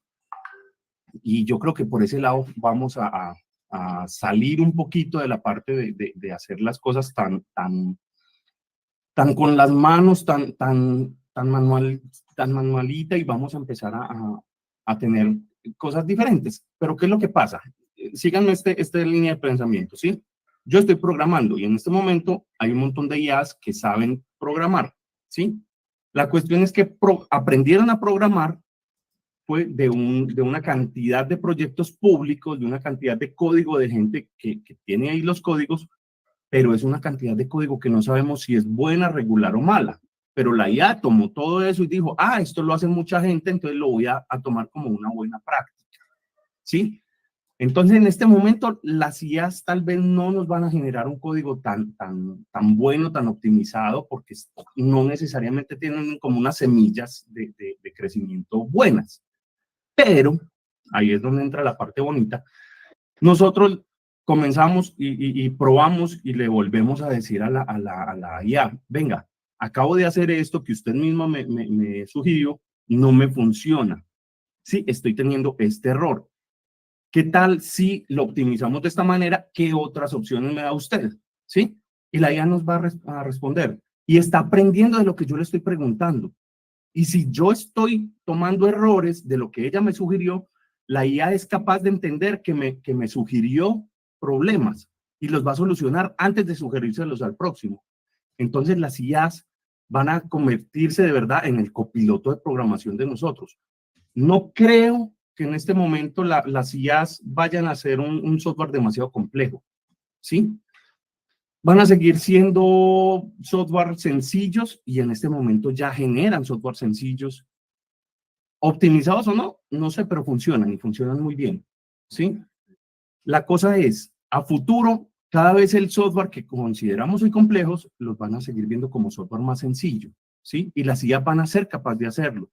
y yo creo que por ese lado vamos a salir un poquito de la parte de hacer las cosas tan con las manos, tan manualita, y vamos a empezar a tener cosas diferentes. Pero ¿qué es lo que pasa? Síganme esta línea de pensamiento, ¿sí? Yo estoy programando y en este momento hay un montón de IAs que saben programar, ¿sí? La cuestión es que aprendieron a programar fue de una cantidad de proyectos públicos, de una cantidad de código de gente que tiene ahí los códigos, pero es una cantidad de código que no sabemos si es buena, regular o mala. Pero la IA tomó todo eso y dijo, esto lo hace mucha gente, entonces lo voy a tomar como una buena práctica, ¿sí? Entonces, en este momento, las IAs tal vez no nos van a generar un código tan bueno, tan optimizado, porque no necesariamente tienen como unas semillas de crecimiento buenas. Pero, ahí es donde entra la parte bonita. Nosotros comenzamos y probamos y le volvemos a decir a la IA, venga, acabo de hacer esto que usted mismo me sugirió, no me funciona. Sí, estoy teniendo este error. ¿Qué tal si lo optimizamos de esta manera? ¿Qué otras opciones me da usted? ¿Sí? Y la IA nos va a responder. Y está aprendiendo de lo que yo le estoy preguntando. Y si yo estoy tomando errores de lo que ella me sugirió, la IA es capaz de entender que me sugirió problemas y los va a solucionar antes de sugerírselos al próximo. Entonces las IAs van a convertirse de verdad en el copiloto de programación de nosotros. No creo que en este momento las IAs vayan a hacer un software demasiado complejo, ¿sí? Van a seguir siendo software sencillos, y en este momento ya generan software sencillos. Optimizados o no, no sé, pero funcionan y funcionan muy bien, ¿sí? La cosa es, a futuro, cada vez el software que consideramos muy complejos, los van a seguir viendo como software más sencillo, ¿sí? Y las IAs van a ser capaces de hacerlo,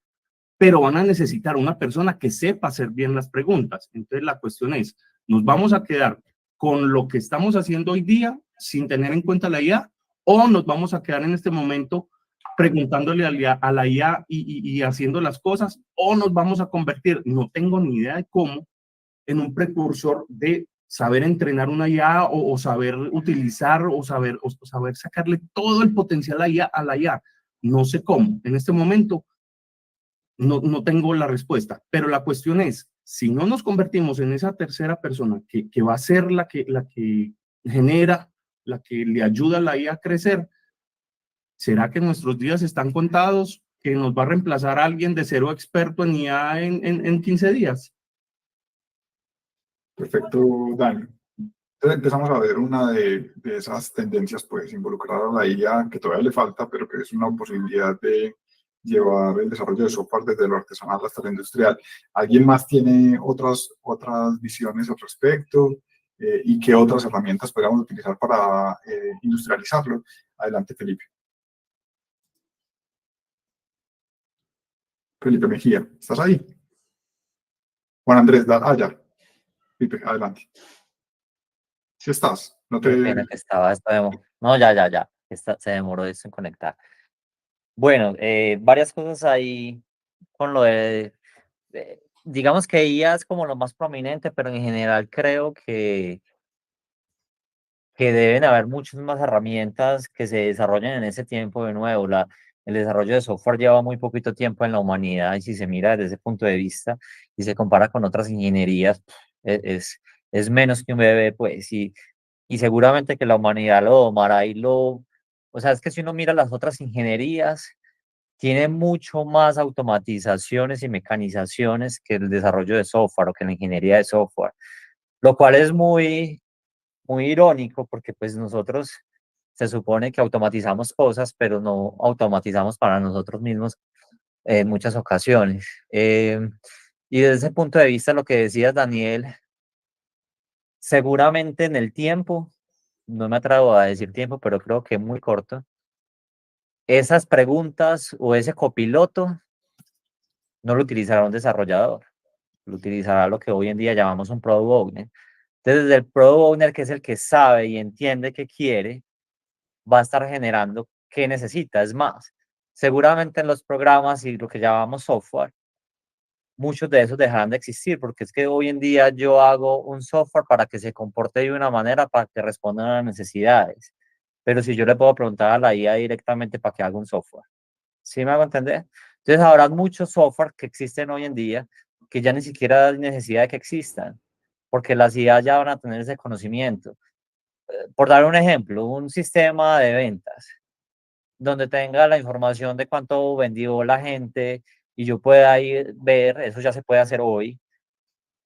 pero van a necesitar una persona que sepa hacer bien las preguntas. Entonces la cuestión es, ¿nos vamos a quedar con lo que estamos haciendo hoy día sin tener en cuenta la IA, o nos vamos a quedar en este momento preguntándole a la IA y haciendo las cosas, o nos vamos a convertir, no tengo ni idea de cómo, en un precursor de saber entrenar una IA o saber utilizar o saber sacarle todo el potencial a la IA? No sé cómo. En este momento no tengo la respuesta, pero la cuestión es, si no nos convertimos en esa tercera persona que va a ser la que genera, la que le ayuda a la IA a crecer, ¿será que nuestros días están contados? ¿Que nos va a reemplazar a alguien de cero experto en IA en 15 días? Perfecto, Dani. Entonces empezamos a ver una de esas tendencias, pues, involucrar a la IA, que todavía le falta, pero que es una posibilidad de llevar el desarrollo de software desde lo artesanal hasta lo industrial. ¿Alguien más tiene otras visiones al respecto? ¿Y qué otras herramientas podríamos utilizar para industrializarlo? Adelante, Felipe. Felipe Mejía, ¿estás ahí? Juan Andrés, ya. Felipe, adelante. ¿Sí estás? No Qué pena que estaba, no, ya, se demoró eso en conectar. Bueno, varias cosas ahí con lo digamos que IA es como lo más prominente, pero en general creo que deben haber muchas más herramientas que se desarrollen en ese tiempo de nuevo. El desarrollo de software lleva muy poquito tiempo en la humanidad y si se mira desde ese punto de vista y se compara con otras ingenierías, es menos que un bebé, pues, y seguramente que la humanidad lo domará o sea, es que si uno mira las otras ingenierías, tiene mucho más automatizaciones y mecanizaciones que el desarrollo de software o que la ingeniería de software, lo cual es muy irónico porque pues nosotros se supone que automatizamos cosas, pero no automatizamos para nosotros mismos en muchas ocasiones. Y desde ese punto de vista, lo que decías, Daniel, seguramente en el tiempo, no me atrevo a decir tiempo, pero creo que muy corto, esas preguntas o ese copiloto no lo utilizará un desarrollador, lo utilizará lo que hoy en día llamamos un product owner. Entonces, desde el product owner, que es el que sabe y entiende qué quiere, va a estar generando qué necesita. Es más, seguramente en los programas y lo que llamamos software, muchos de esos dejarán de existir, porque es que hoy en día yo hago un software para que se comporte de una manera para que responda a las necesidades. Pero si yo le puedo preguntar a la IA directamente para que haga un software, ¿sí me hago entender? Entonces habrá muchos software que existen hoy en día que ya ni siquiera hay necesidad de que existan, porque las IA ya van a tener ese conocimiento. Por dar un ejemplo, un sistema de ventas donde tenga la información de cuánto vendió la gente y yo pueda ir ver, eso ya se puede hacer hoy,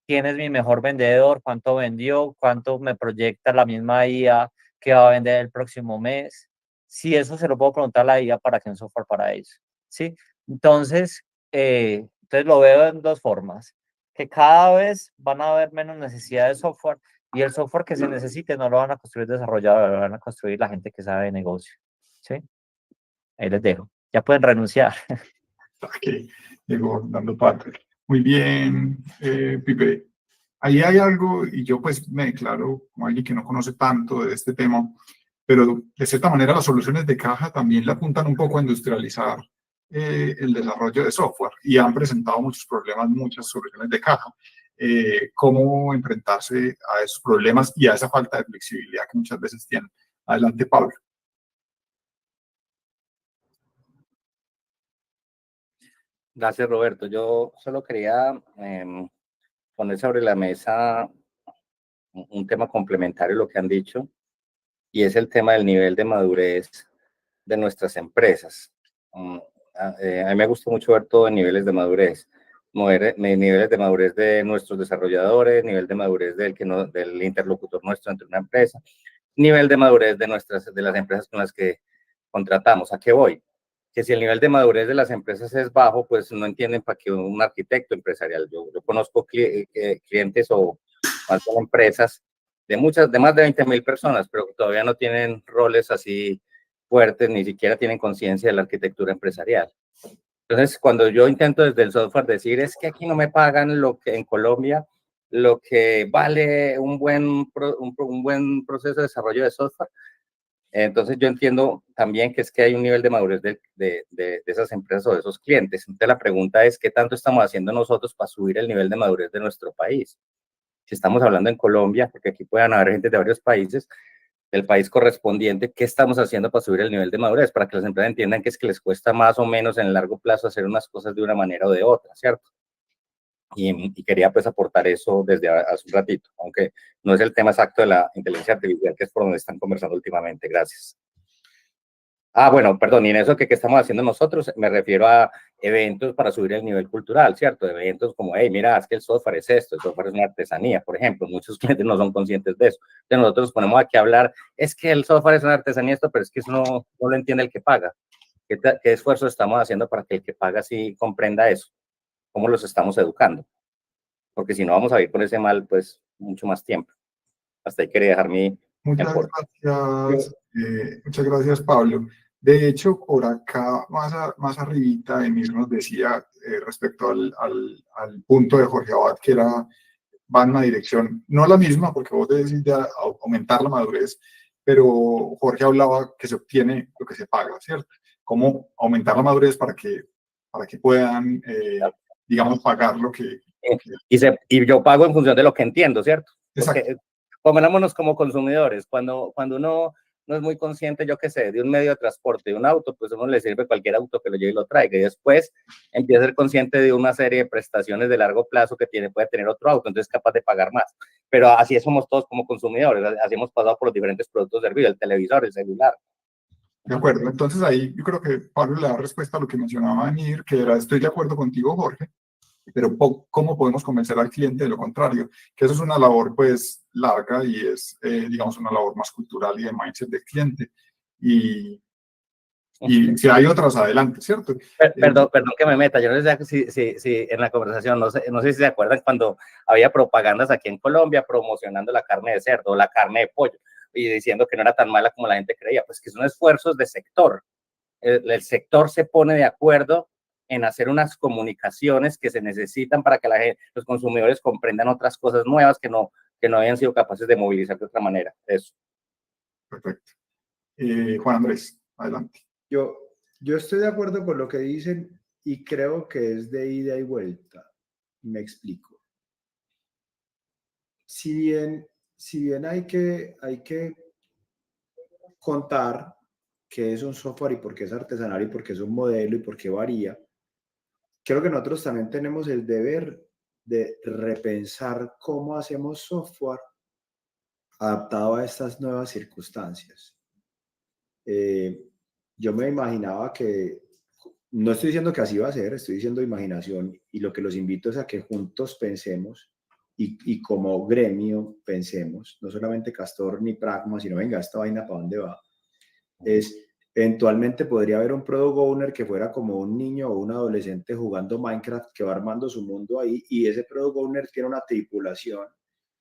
quién es mi mejor vendedor, cuánto vendió, cuánto me proyecta la misma IA que va a vender el próximo mes. Si eso se lo puedo preguntar a la IA para que un software para eso, ¿sí? Entonces lo veo en dos formas, que cada vez van a haber menos necesidad de software y el software que se necesite no lo van a construir desarrolladores, lo van a construir la gente que sabe de negocio, ¿sí? Ahí les dejo. Ya pueden renunciar. Ok, llegó dando parte. Muy bien, Pipe. Ahí hay algo, y yo pues me declaro como alguien que no conoce tanto de este tema, pero de cierta manera las soluciones de caja también le apuntan un poco a industrializar el desarrollo de software y han presentado muchos problemas, muchas soluciones de caja. ¿Cómo enfrentarse a esos problemas y a esa falta de flexibilidad que muchas veces tienen? Adelante, Pablo. Gracias, Roberto. Yo solo quería poner sobre la mesa un tema complementario a lo que han dicho, y es el tema del nivel de madurez de nuestras empresas. A mí me gusta mucho ver todo en niveles de madurez. Niveles de madurez de nuestros desarrolladores, nivel de madurez del interlocutor nuestro entre una empresa, nivel de madurez de las empresas con las que contratamos. ¿A qué voy? Que si el nivel de madurez de las empresas es bajo, pues no entienden para qué un arquitecto empresarial. Yo conozco clientes o empresas de más de 20,000 personas, pero todavía no tienen roles así fuertes, ni siquiera tienen conciencia de la arquitectura empresarial. Entonces, cuando yo intento desde el software decir, es que aquí no me pagan lo que en Colombia, lo que vale un buen proceso de desarrollo de software, entonces yo entiendo también que es que hay un nivel de madurez de esas empresas o de esos clientes. Entonces la pregunta es, ¿qué tanto estamos haciendo nosotros para subir el nivel de madurez de nuestro país? Si estamos hablando en Colombia, porque aquí pueden haber gente de varios países, del país correspondiente, ¿qué estamos haciendo para subir el nivel de madurez? Para que las empresas entiendan que es que les cuesta más o menos en el largo plazo hacer unas cosas de una manera o de otra, ¿cierto? y quería pues aportar eso desde hace un ratito, aunque no es el tema exacto de la inteligencia artificial, que es por donde están conversando últimamente. Gracias. Ah, bueno, perdón, y en eso que estamos haciendo nosotros, me refiero a eventos para subir el nivel cultural, ¿cierto? Eventos como, hey, mira, es que el software es esto, el software es una artesanía, por ejemplo. Muchos clientes no son conscientes de eso. Entonces nosotros nos ponemos aquí a hablar, es que el software es una artesanía, esto, pero es que eso no lo entiende el que paga. ¿Qué esfuerzo estamos haciendo para que el que paga sí comprenda eso? ¿Cómo los estamos educando? Porque si no vamos a ir con ese mal, pues, mucho más tiempo. Hasta ahí quería dejar mi aporte. Muchas gracias, Pablo. De hecho, por acá, más arribita, Emir nos decía respecto al punto de Jorge Abad, que va en una dirección, no la misma, porque vos decís de aumentar la madurez, pero Jorge hablaba que se obtiene lo que se paga, ¿cierto? Cómo aumentar la madurez para que puedan, digamos, pagar lo que... Y yo pago en función de lo que entiendo, ¿cierto? Exacto. Porque pongámonos como consumidores, cuando uno no es muy consciente, yo qué sé, de un medio de transporte, de un auto, pues a uno le sirve cualquier auto que lo lleve y lo traiga, y después empieza a ser consciente de una serie de prestaciones de largo plazo que puede tener otro auto, entonces es capaz de pagar más. Pero así somos todos como consumidores, así hemos pasado por los diferentes productos de servicio, el televisor, el celular. De acuerdo, entonces ahí yo creo que Pablo le da respuesta a lo que mencionaba Emir, que era, estoy de acuerdo contigo, Jorge, pero ¿cómo podemos convencer al cliente de lo contrario? Que eso es una labor pues larga y es, digamos, una labor más cultural y de mindset del cliente. Y si hay otras, adelante, ¿cierto? Perdón que me meta, yo no sé si en la conversación, no sé si se acuerdan cuando había propagandas aquí en Colombia promocionando la carne de cerdo, la carne de pollo, y diciendo que no era tan mala como la gente creía, pues que son esfuerzos de sector. El sector se pone de acuerdo en hacer unas comunicaciones que se necesitan para que los consumidores comprendan otras cosas nuevas que no hayan sido capaces de movilizar de otra manera. Eso. Perfecto. Juan Andrés, adelante. Yo estoy de acuerdo con lo que dicen y creo que es de ida y vuelta. Me explico. Si bien hay que contar qué es un software y por qué es artesanal y por qué es un modelo y por qué varía, creo que nosotros también tenemos el deber de repensar cómo hacemos software adaptado a estas nuevas circunstancias. Yo me imaginaba que, no estoy diciendo que así va a ser, estoy diciendo imaginación, y lo que los invito es a que juntos pensemos y como gremio pensemos, no solamente Castor ni Pragma, sino venga, esta vaina para dónde va. Eventualmente podría haber un product owner que fuera como un niño o un adolescente jugando Minecraft que va armando su mundo ahí, y ese product owner tiene una tripulación,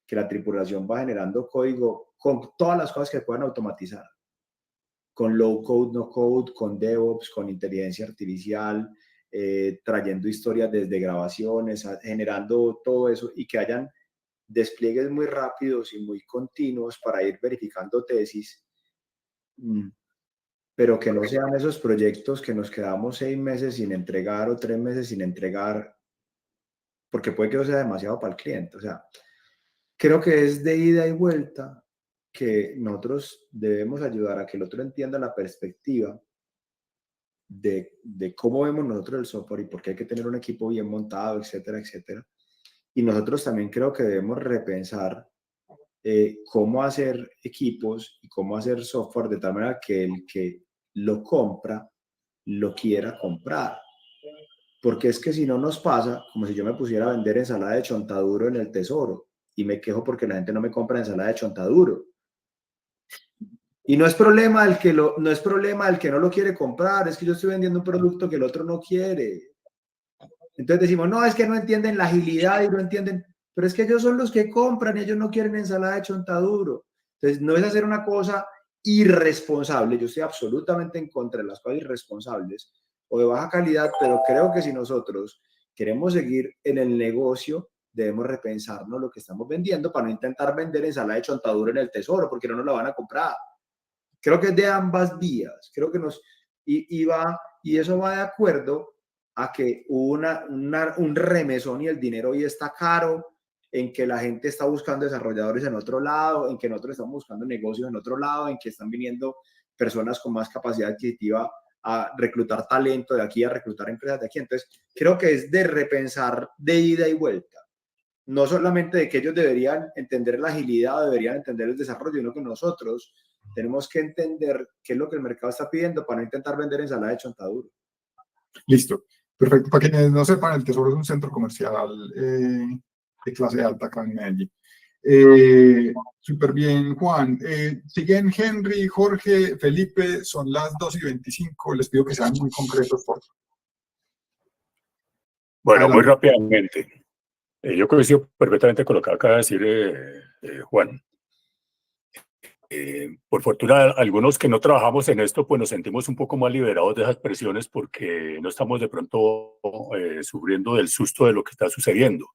que la tripulación va generando código con todas las cosas que puedan automatizar, con low code, no code, con DevOps, con inteligencia artificial, trayendo historias desde grabaciones, generando todo eso, y que hayan despliegues muy rápidos y muy continuos para ir verificando tesis, pero que no sean esos proyectos que nos quedamos 6 meses sin entregar o 3 meses sin entregar, porque puede que no sea demasiado para el cliente. O sea, creo que es de ida y vuelta, que nosotros debemos ayudar a que el otro entienda la perspectiva de cómo vemos nosotros el software y por qué hay que tener un equipo bien montado, etcétera, etcétera. Y nosotros también creo que debemos repensar cómo hacer equipos y cómo hacer software de tal manera que el que lo compra lo quiera comprar. Porque es que si no nos pasa como si yo me pusiera a vender ensalada de chontaduro en el Tesoro y me quejo porque la gente no me compra ensalada de chontaduro. Y no es problema del que no lo quiere comprar, es que yo estoy vendiendo un producto que el otro no quiere. Entonces decimos, no, es que no entienden la agilidad y no entienden, pero es que ellos son los que compran y ellos no quieren ensalada de chontaduro. Entonces no es hacer una cosa irresponsable, yo estoy absolutamente en contra de las cosas irresponsables o de baja calidad, pero creo que si nosotros queremos seguir en el negocio, debemos repensarnos lo que estamos vendiendo para no intentar vender ensalada de chontaduro en el Tesoro, porque no nos la van a comprar. Creo que es de ambas vías, creo que y eso va de acuerdo a que hubo un remesón y el dinero hoy está caro, en que la gente está buscando desarrolladores en otro lado, en que nosotros estamos buscando negocios en otro lado, en que están viniendo personas con más capacidad adquisitiva a reclutar talento de aquí, a reclutar empresas de aquí. Entonces, creo que es de repensar de ida y vuelta. No solamente de que ellos deberían entender la agilidad, deberían entender el desarrollo, sino que nosotros tenemos que entender qué es lo que el mercado está pidiendo para no intentar vender ensalada de chontaduro. Listo. Perfecto. Para quienes no sepan, el Tesoro es un centro comercial de clase alta acá en Medellín. Súper bien, Juan. Siguen Henry, Jorge, Felipe, son las 2:25. Les pido que sean muy concretos, por favor. Bueno, muy rápidamente. Yo coincido perfectamente con lo que acaba de decir Juan. Por fortuna, algunos que no trabajamos en esto, pues nos sentimos un poco más liberados de esas presiones porque no estamos de pronto sufriendo del susto de lo que está sucediendo.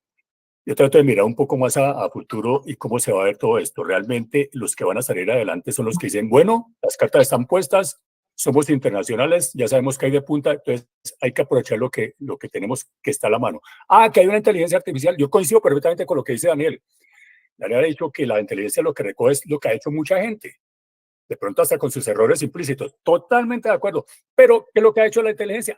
Yo trato de mirar un poco más a futuro y cómo se va a ver todo esto. Realmente los que van a salir adelante son los que dicen, bueno, las cartas están puestas, somos internacionales, ya sabemos que hay de punta, entonces hay que aprovechar lo que tenemos que está a la mano. Que hay una inteligencia artificial. Yo coincido perfectamente con lo que dice Daniel. Daniel ha dicho que la inteligencia lo que recoge es lo que ha hecho mucha gente, de pronto hasta con sus errores implícitos. Totalmente de acuerdo. Pero, ¿qué es lo que ha hecho la inteligencia?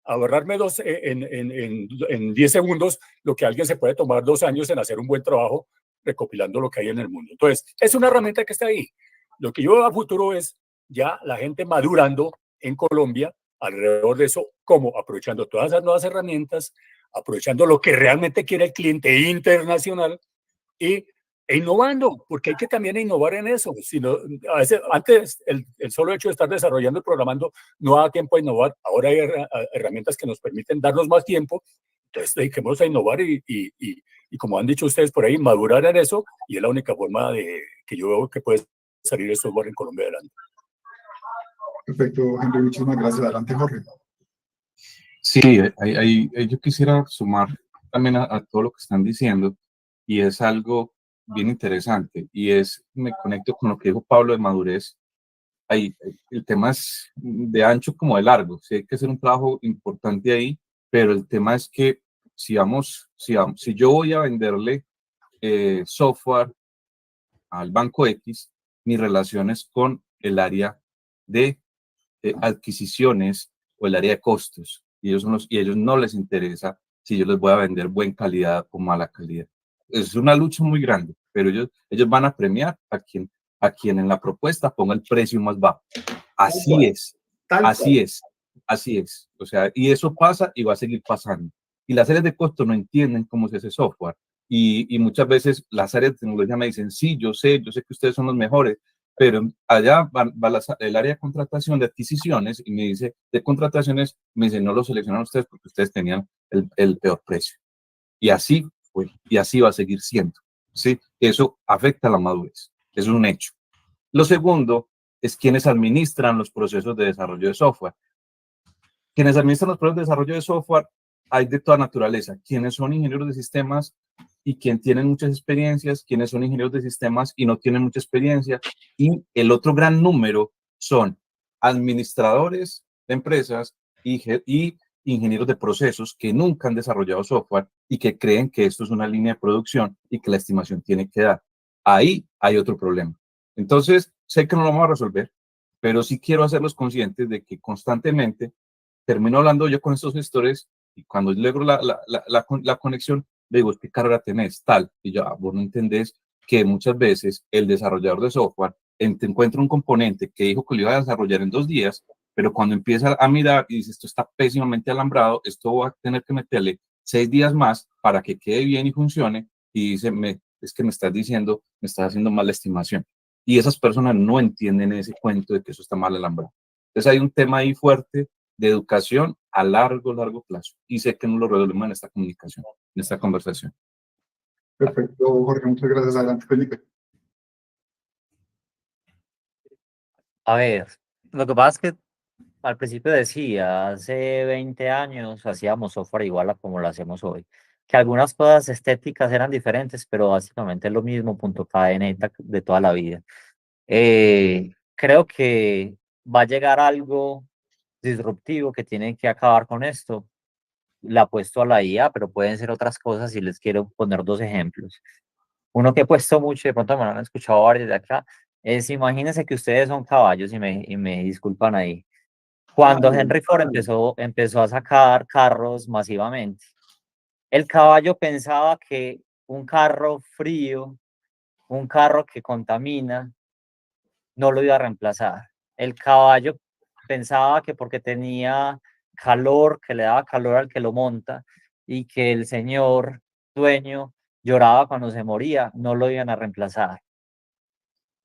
Ahorrarme en 10 segundos lo que alguien se puede tomar 2 años en hacer un buen trabajo recopilando lo que hay en el mundo. Entonces, es una herramienta que está ahí. Lo que yo veo a futuro es ya la gente madurando en Colombia alrededor de eso, como aprovechando todas esas nuevas herramientas, aprovechando lo que realmente quiere el cliente internacional e innovando, porque hay que también innovar en eso. Sino, a veces, antes el solo hecho de estar desarrollando y programando no da tiempo a innovar. Ahora hay herramientas que nos permiten darnos más tiempo. Entonces, dediquémonos a innovar y como han dicho ustedes por ahí, madurar en eso, y es la única forma que yo veo que puede salir el software en Colombia adelante. Perfecto, Henry, muchísimas gracias. Adelante, Jorge. Sí, yo quisiera sumar también a todo lo que están diciendo, y es algo bien interesante, y me conecto con lo que dijo Pablo de madurez. El tema es de ancho como de largo, sí, hay que hacer un trabajo importante ahí, pero el tema es que si yo voy a venderle software al banco X, mis relaciones con el área de adquisiciones o el área de costos, y ellos no les interesa si yo les voy a vender buena calidad o mala calidad. Es una lucha muy grande, pero ellos van a premiar a quien en la propuesta ponga el precio más bajo. Así es. O sea, y eso pasa y va a seguir pasando. Y las áreas de costo no entienden cómo se hace software. Y muchas veces las áreas de tecnología me dicen, sí, yo sé que ustedes son los mejores, pero allá va el área de contratación, de adquisiciones, y me dice, de contrataciones, me dice, no lo seleccionaron ustedes porque ustedes tenían el peor precio. Y así fue, y así va a seguir siendo, ¿sí? Eso afecta a la madurez, es un hecho. Lo segundo es quienes administran los procesos de desarrollo de software. Quienes administran los procesos de desarrollo de software hay de toda naturaleza. Quienes son ingenieros de sistemas y quienes tienen muchas experiencias, quienes son ingenieros de sistemas y no tienen mucha experiencia. Y el otro gran número son administradores de empresas y ingenieros de procesos que nunca han desarrollado software y que creen que esto es una línea de producción y que la estimación tiene que dar. Ahí hay otro problema. Entonces, sé que no lo vamos a resolver, pero sí quiero hacerlos conscientes de que constantemente termino hablando yo con estos gestores y cuando logro la conexión, le digo, ¿qué carrera tenés? Tal. Y yo, vos no entendés que muchas veces el desarrollador de software te encuentra un componente que dijo que lo iba a desarrollar en 2 días, pero cuando empieza a mirar y dice, esto está pésimamente alambrado, esto va a tener que meterle 6 días más para que quede bien y funcione, y dice, es que me estás diciendo, me estás haciendo mala estimación. Y esas personas no entienden ese cuento de que eso está mal alambrado. Entonces hay un tema ahí fuerte de educación a largo plazo. Y sé que no lo resolvemos en esta comunicación, en esta conversación. Perfecto, Jorge, muchas gracias. Adelante, Felipe. A ver, lo que pasa es que al principio decía, hace 20 años hacíamos software igual a como lo hacemos hoy. Que algunas cosas estéticas eran diferentes, pero básicamente es lo mismo, punto cadeneta de toda la vida. Creo que va a llegar algo disruptivo que tiene que acabar con esto. Le apuesto a la IA, pero pueden ser otras cosas y les quiero poner 2 ejemplos. Uno que he puesto mucho, de pronto me lo han escuchado varios de acá, es imagínense que ustedes son caballos y me disculpan ahí. cuando Henry Ford empezó a sacar carros masivamente. El caballo pensaba que un carro frío, un carro que contamina, no lo iba a reemplazar. El caballo pensaba que porque tenía calor, que le daba calor al que lo monta, y que el señor dueño lloraba cuando se moría, no lo iban a reemplazar.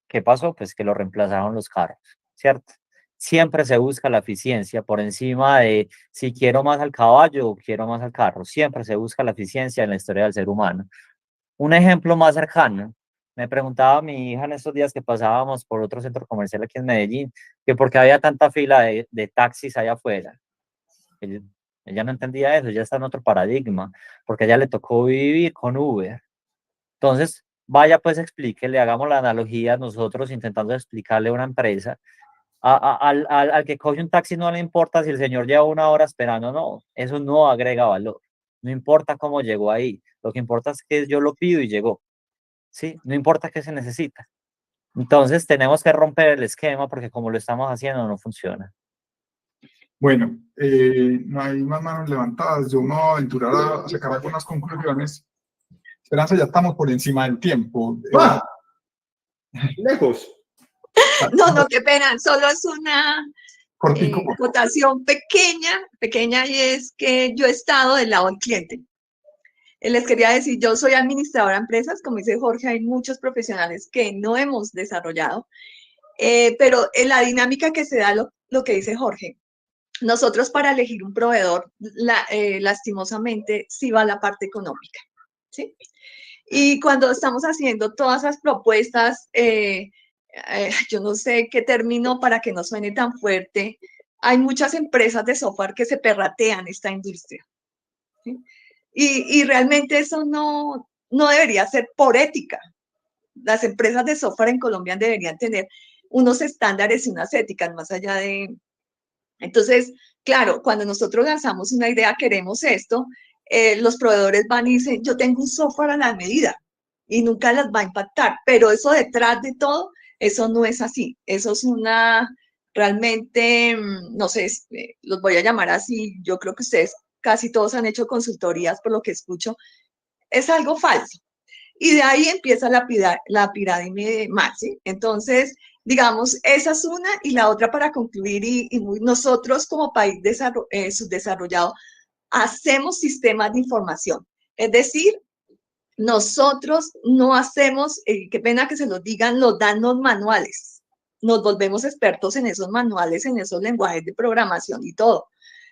¿Qué pasó? Pues que lo reemplazaron los carros, ¿cierto? Siempre se busca la eficiencia por encima de si quiero más al caballo o quiero más al carro. Siempre se busca la eficiencia en la historia del ser humano. Un ejemplo más cercano, me preguntaba mi hija en estos días que pasábamos por otro centro comercial aquí en Medellín, que por qué había tanta fila de taxis allá afuera. Ella no entendía eso, ya está en otro paradigma, porque a ella le tocó vivir con Uber. Entonces, vaya pues explíquele, hagamos la analogía nosotros intentando explicarle a una empresa, al que coge un taxi no le importa si el señor lleva 1 hora esperando, no, eso no agrega valor, no importa cómo llegó ahí, lo que importa es que yo lo pido y llegó, ¿sí? No importa qué se necesita. Entonces tenemos que romper el esquema porque como lo estamos haciendo no funciona. Bueno, no hay más manos levantadas, yo me voy a aventurar a sacar algunas conclusiones. Esperanza, ya estamos por encima del tiempo. Lejos. No, qué pena, solo es una Cortico. acotación pequeña, y es que yo he estado del lado del cliente. Les quería decir, yo soy administradora de empresas, como dice Jorge, hay muchos profesionales que no hemos desarrollado, pero en la dinámica que se da lo que dice Jorge, nosotros para elegir un proveedor, lastimosamente, sí va la parte económica, ¿sí? Y cuando estamos haciendo todas esas propuestas, yo no sé qué término para que no suene tan fuerte, hay muchas empresas de software que se perratean esta industria, ¿sí? Y realmente eso no debería ser por ética. Las empresas de software en Colombia deberían tener unos estándares y unas éticas más allá de... Entonces, claro, cuando nosotros lanzamos una idea, queremos esto, los proveedores van y dicen, yo tengo un software a la medida y nunca las va a impactar, pero eso detrás de todo, eso no es así. Eso es realmente, no sé, los voy a llamar así, yo creo que ustedes casi todos han hecho consultorías por lo que escucho, es algo falso. Y de ahí empieza la pirámide más, ¿sí? Entonces, digamos, esa es una, y la otra para concluir, nosotros como país subdesarrollado hacemos sistemas de información. Es decir, nosotros no hacemos, qué pena que se los digan, los danos manuales. Nos volvemos expertos en esos manuales, en esos lenguajes de programación y todo.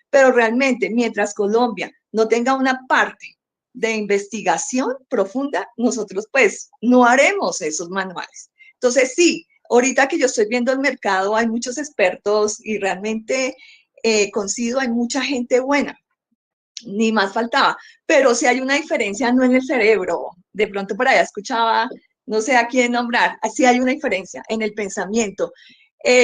Pero realmente, mientras Colombia no tenga una parte de investigación profunda, nosotros pues no haremos esos manuales. Entonces sí, ahorita que yo estoy viendo el mercado, hay muchos expertos y realmente coincido, hay mucha gente buena, ni más faltaba, pero sí hay una diferencia, no en el cerebro, de pronto por allá escuchaba, no sé a quién nombrar, sí hay una diferencia en el pensamiento.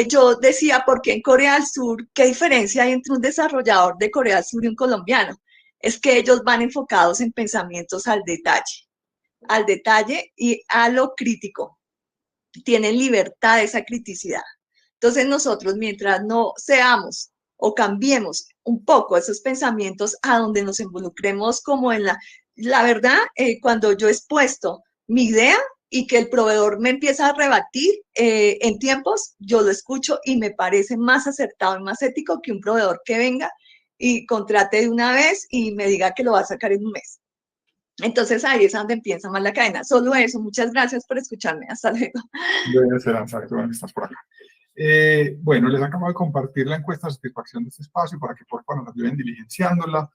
Yo decía, ¿por qué en Corea del Sur? ¿Qué diferencia hay entre un desarrollador de Corea del Sur y un colombiano? Es que ellos van enfocados en pensamientos al detalle y a lo crítico. Tienen libertad de esa criticidad. Entonces nosotros, mientras no seamos o cambiemos un poco esos pensamientos a donde nos involucremos como en la verdad, cuando yo he expuesto mi idea y que el proveedor me empieza a rebatir en tiempos, yo lo escucho y me parece más acertado y más ético que un proveedor que venga y contrate de una vez y me diga que lo va a sacar en un mes. Entonces ahí es donde empieza más la cadena. Solo eso. Muchas gracias por escucharme. Hasta luego. Bueno, Esperanza, qué bueno que estás por acá. Bueno, les acabo de compartir la encuesta de satisfacción de este espacio para que por favor nos ayuden diligenciándola.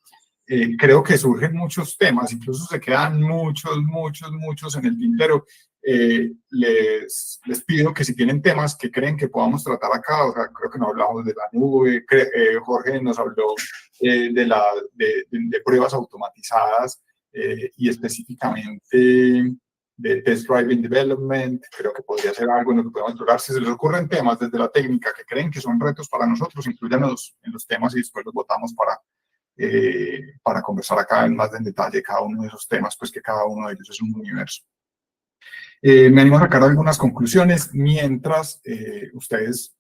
Creo que surgen muchos temas, incluso se quedan muchos en el tintero. Les pido que si tienen temas que creen que podamos tratar acá, o sea, creo que no hablamos de la nube, Jorge nos habló de pruebas automatizadas y específicamente de Test Driving Development, creo que podría ser algo en lo que podemos explorar. Si se les ocurren temas desde la técnica que creen que son retos para nosotros, incluyanlos en los temas y después los votamos para conversar acá en más en detalle cada uno de esos temas, pues que cada uno de ellos es un universo. Me animo a sacar algunas conclusiones mientras ustedes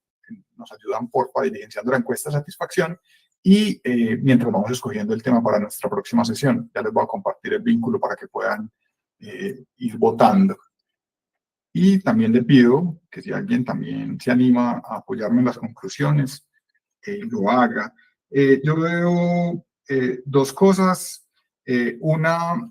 nos ayudan porfa diligenciando la encuesta de satisfacción y mientras vamos escogiendo el tema para nuestra próxima sesión. Ya les voy a compartir el vínculo para que puedan ir votando. Y también le pido que si alguien también se anima a apoyarme en las conclusiones, lo haga. Yo veo dos cosas. Una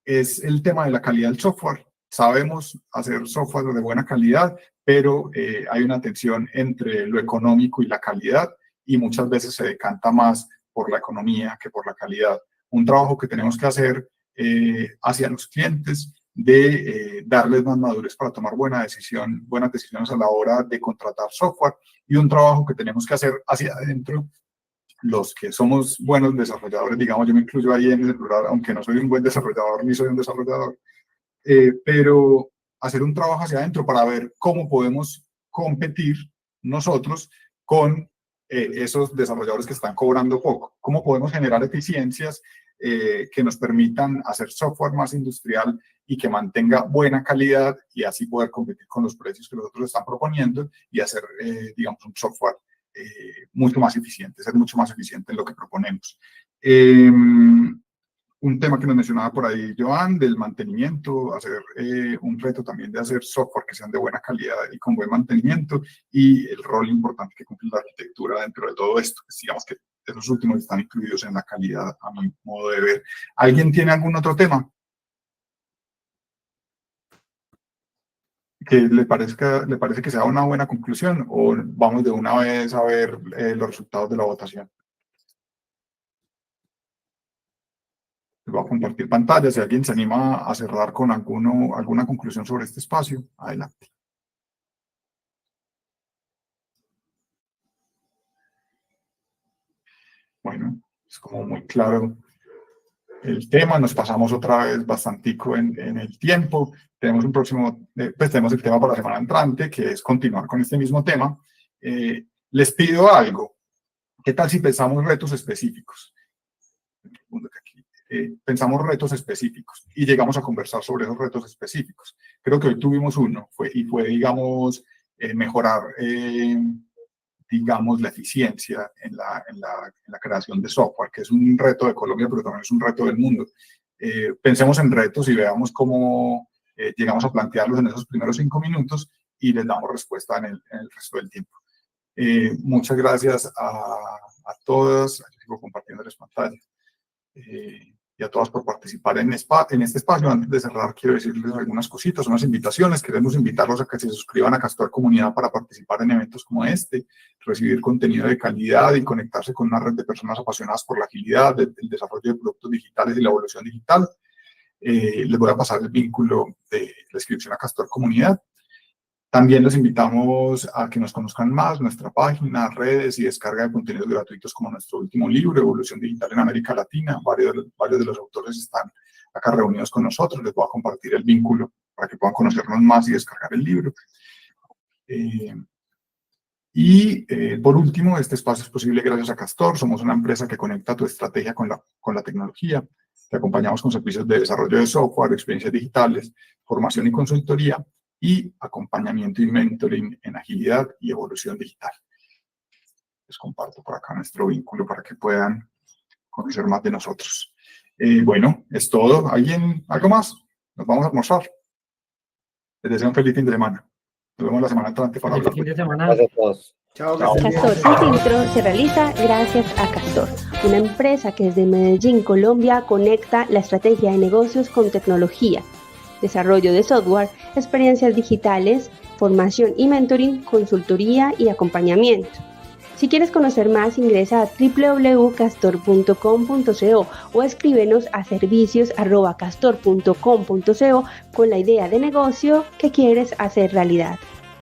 es el tema de la calidad del software. Sabemos hacer software de buena calidad, pero hay una tensión entre lo económico y la calidad y muchas veces se decanta más por la economía que por la calidad. Un trabajo que tenemos que hacer hacia los clientes de darles más madurez para tomar buenas decisiones a la hora de contratar software y un trabajo que tenemos que hacer hacia adentro. Los que somos buenos desarrolladores, digamos, yo me incluyo ahí en el plural, aunque no soy un buen desarrollador ni soy un desarrollador, pero hacer un trabajo hacia adentro para ver cómo podemos competir nosotros con esos desarrolladores que están cobrando poco, cómo podemos generar eficiencias que nos permitan hacer software más industrial y que mantenga buena calidad y así poder competir con los precios que los otros están proponiendo y hacer, digamos, un software mucho más eficiente, ser mucho más eficiente en lo que proponemos. Un tema que nos mencionaba por ahí Joan, del mantenimiento, hacer un reto también de hacer software que sean de buena calidad y con buen mantenimiento, y el rol importante que cumple la arquitectura dentro de todo esto, pues digamos que esos últimos están incluidos en la calidad a mi modo de ver. ¿Alguien tiene algún otro tema que le parece que sea una buena conclusión, o vamos de una vez a ver los resultados de la votación? Les voy a compartir pantalla. Si alguien se anima a cerrar con alguna conclusión sobre este espacio, adelante. Bueno, es como muy claro el tema. Nos pasamos otra vez bastantico en el tiempo. Tenemos un próximo, pues tenemos el tema para la semana entrante, que es continuar con este mismo tema. Les pido algo. ¿Qué tal si pensamos retos específicos? Pensamos retos específicos y llegamos a conversar sobre esos retos específicos. Creo que hoy tuvimos uno, fue, digamos, mejorar, digamos, la eficiencia en la creación de software, que es un reto de Colombia, pero también es un reto del mundo. Pensemos en retos y veamos cómo llegamos a plantearlos en esos primeros 5 minutos y les damos respuesta en el resto del tiempo. Muchas gracias a todas. Sigo compartiéndoles pantalla. Y a todas por participar en este espacio. Antes de cerrar, quiero decirles algunas cositas, unas invitaciones. Queremos invitarlos a que se suscriban a Castor Comunidad para participar en eventos como este, recibir contenido de calidad y conectarse con una red de personas apasionadas por la agilidad, el desarrollo de productos digitales y la evolución digital. Les voy a pasar el vínculo de la inscripción a Castor Comunidad. También los invitamos a que nos conozcan más, nuestra página, redes y descarga de contenidos gratuitos como nuestro último libro, Evolución Digital en América Latina. Varios de los autores están acá reunidos con nosotros. Les voy a compartir el vínculo para que puedan conocernos más y descargar el libro. Por último, este espacio es posible gracias a Castor. Somos una empresa que conecta tu estrategia con la tecnología. Te acompañamos con servicios de desarrollo de software, experiencias digitales, formación y consultoría, y acompañamiento y mentoring en agilidad y evolución digital. Les comparto por acá nuestro vínculo para que puedan conocer más de nosotros. Bueno, es todo. ¿Algo más? Nos vamos a almorzar. Les deseo un feliz fin de semana. Nos vemos la semana entrante para hablar. Fin de semana. Gracias a todos. Chao. Castor Sin Filtro se realiza gracias a Castor, una empresa que desde Medellín, Colombia, conecta la estrategia de negocios con tecnología, desarrollo de software, experiencias digitales, formación y mentoring, consultoría y acompañamiento. Si quieres conocer más, ingresa a www.castor.com.co o escríbenos a servicios@castor.com.co con la idea de negocio que quieres hacer realidad.